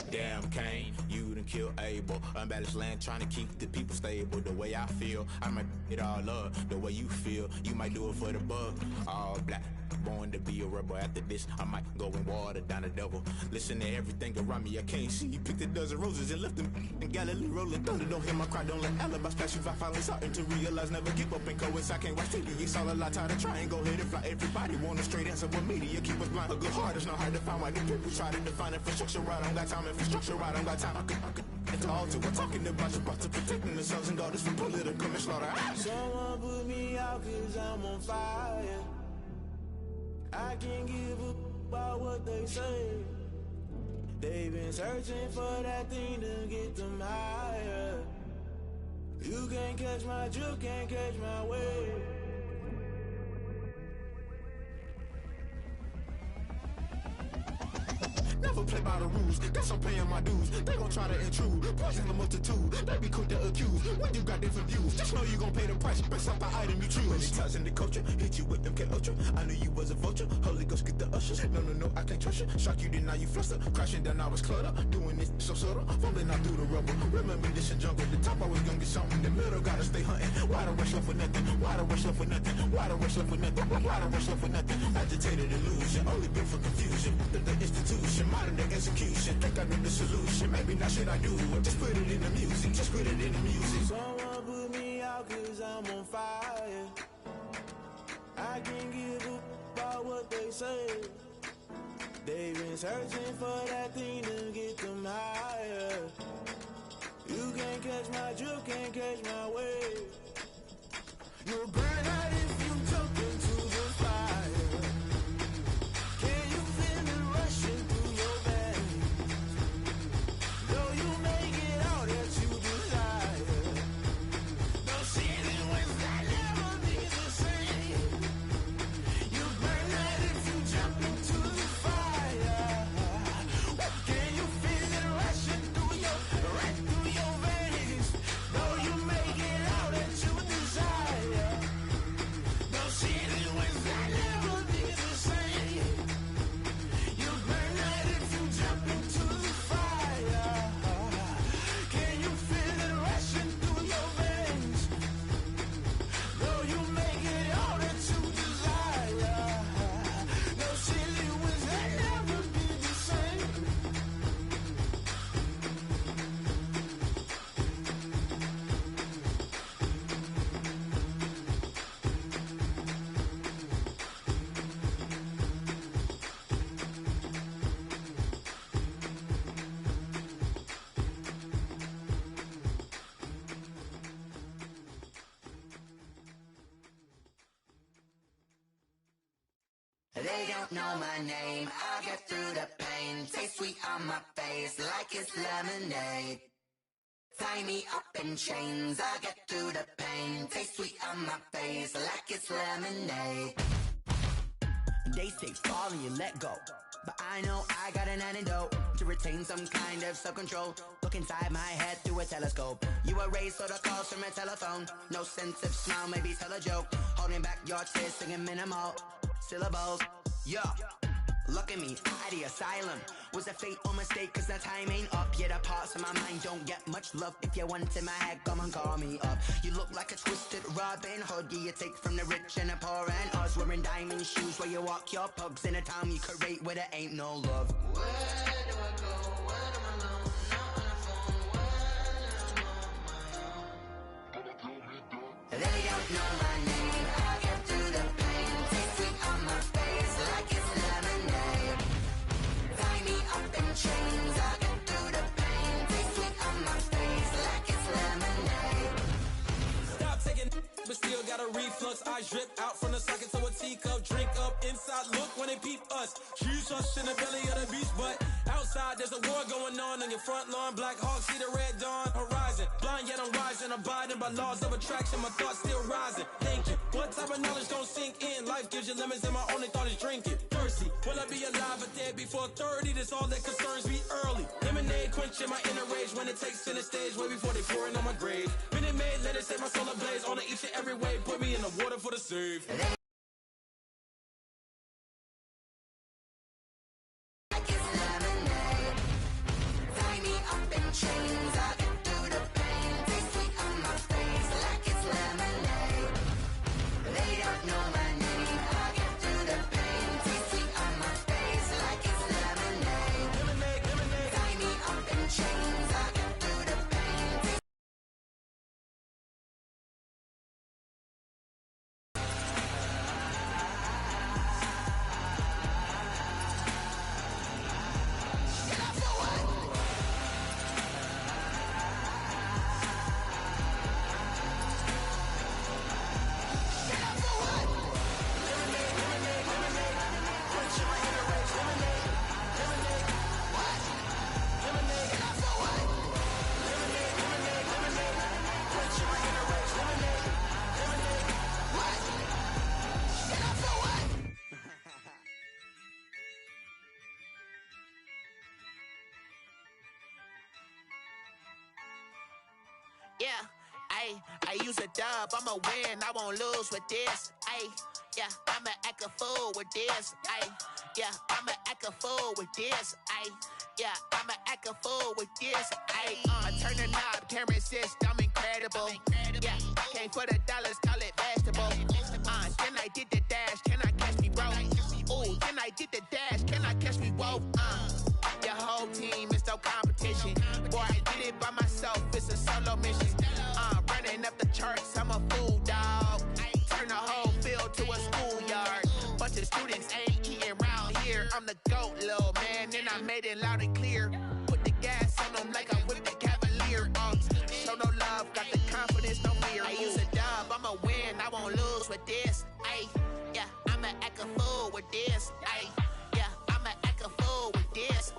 Damn Kane, you done killed Abel. Unbalanced land trying to keep the people stable. The way I feel, I might it all up. The way you feel, you might do it for the bug. All black, born to be a rebel. After this, I might go and water down the devil. Listen to everything around me, I can't see. Picked a dozen roses and left them in Galilee rolling thunder. Don't hear my cry, don't let alibis flash. If I finally starting to realize, never give up and coast. I can't watch TV, it's all a lot. Time to try and go ahead and fly. Everybody want a straight answer with media. Keep us blind. A good heart is not hard to find. Why the people try to define infrastructure right? I don't got time. Infrastructure right, I don't got time. I could it's all to. We're talking about your to protecting the sons and daughters from political and slaughter. Someone put me out 'cause I'm on fire. I can't give up about what they say. They've been searching for that thing to get them higher. You can't catch my drift, can't catch my wave. Never play by the rules, guess I'm paying my dues. They gon' try to intrude, poison the multitude. They be quick to accuse, when you got different views. Just know you gon' pay the price, based off the item you choose. When it ties in the culture, hit you with MK Ultra. I knew you was a vulture, Holy Ghost get the ushers. No, I can't trust you. Shock you, then now you fluster. Crashing down, I was clutter. Doing this so subtle, fumbling out through the rubble. Remember this in jungle, the top always gonna get something. The middle gotta stay hunting. Why the rush left for nothing? Why the rush left for nothing? Why the rush left for nothing? Why the rush left for nothing? Agitated illusion, only built for confusion. The institution, modern day execution. Think I know the solution. Maybe not shit I do. Just put it in the music. Just put it in the music. Someone put me out 'cause I'm on fire. I can't give up about what they say. They've been searching for that thing to get them higher. You can't catch my drift, can't catch my wave. You'll burn out if you jump into the fire. Can you feel it rushing through your veins? Though you make it all that you desire. No ceiling when that never be the same. You burn out if you jump into the fire. Can you feel it rushing through your veins? Though you make it all that you desire. They don't know my name, I'll get through the pain. Taste sweet on my face like it's lemonade. Tie me up in chains, I'll get through the pain. Taste sweet on my face like it's lemonade. They say fall and you let go, but I know I got an antidote to retain some kind of self-control. Look inside my head through a telescope. You erase all the calls from a telephone. No sense of smile, maybe tell a joke. Holding back your tears, singing minimal syllables. Yeah, look at me, at the asylum. Was a fate or mistake, cause the time ain't up. Yeah, the parts of my mind don't get much love. If you want in my head, come and call me up. You look like a twisted Robin Hood. Yeah, you take from the rich and the poor and us. Wearing diamond shoes where you walk your pugs in a town you create where there ain't no love. Where do I go? When am I alone? Not on the phone. When I'm on my own. They don't know my name. I'll get through the pain. Taste sweet on my face like it's lemonade. Tie me up in chains. I'll get through the pain. Taste sweet on my face like it's lemonade. Stop taking, but still got a reflux. Eyes drip out from the socket to a teacup. Drink up inside, look when they peep us. Huge us in the belly of the beach, but outside there's a war going on your front lawn. Black Hawk see the red dawn horizon. Blind yet I'm rising, abiding by laws of attraction. My thoughts still rising. Thinking, what type of knowledge gon' sink in? Life gives you lemons and my only thought is drinking. Thirsty, will I be alive or dead before 30? That's all that concerns me early. Lemonade quenching my inner rage when it takes center stage way before they pour it on my grave. Minute Maid, let it set my soul ablaze on each and every way. Put me in the water for the save. Chains, I get through the pain. Taste sweet on my face like it's lemonade. They don't know my name. I get through the pain. Taste sweet on my face like it's lemonade. Lemonade, lemonade. Tie me up in chains. I get through the pain. Yeah, I use a dub, I'ma win, I won't lose with this. Yeah, I'ma act a fool with this. Yeah, I'ma act a fool with this. Yeah, I'ma act a fool with this. I turn the knob, can't resist, I'm incredible. Yeah, came for the dollars, call it vegetable. Then I did the dash, can I catch me, bro? Ooh, then I did the dash, can I catch me, whoa? Your whole team is no competition. Boy, I did it by myself, it's a solo mission. Running up the charts, I'm a fool, dog. Turn the whole field to a schoolyard. Bunch of students ain't eating round here. I'm the GOAT, little man, and I made it loud and clear. Put the gas on them like I'm with the Cavalier. Show no love, got the confidence, no fear. I use a dub, I'ma win, I won't lose with this. Yeah, I'ma act a fool with this. Yeah, I'ma act a fool with this.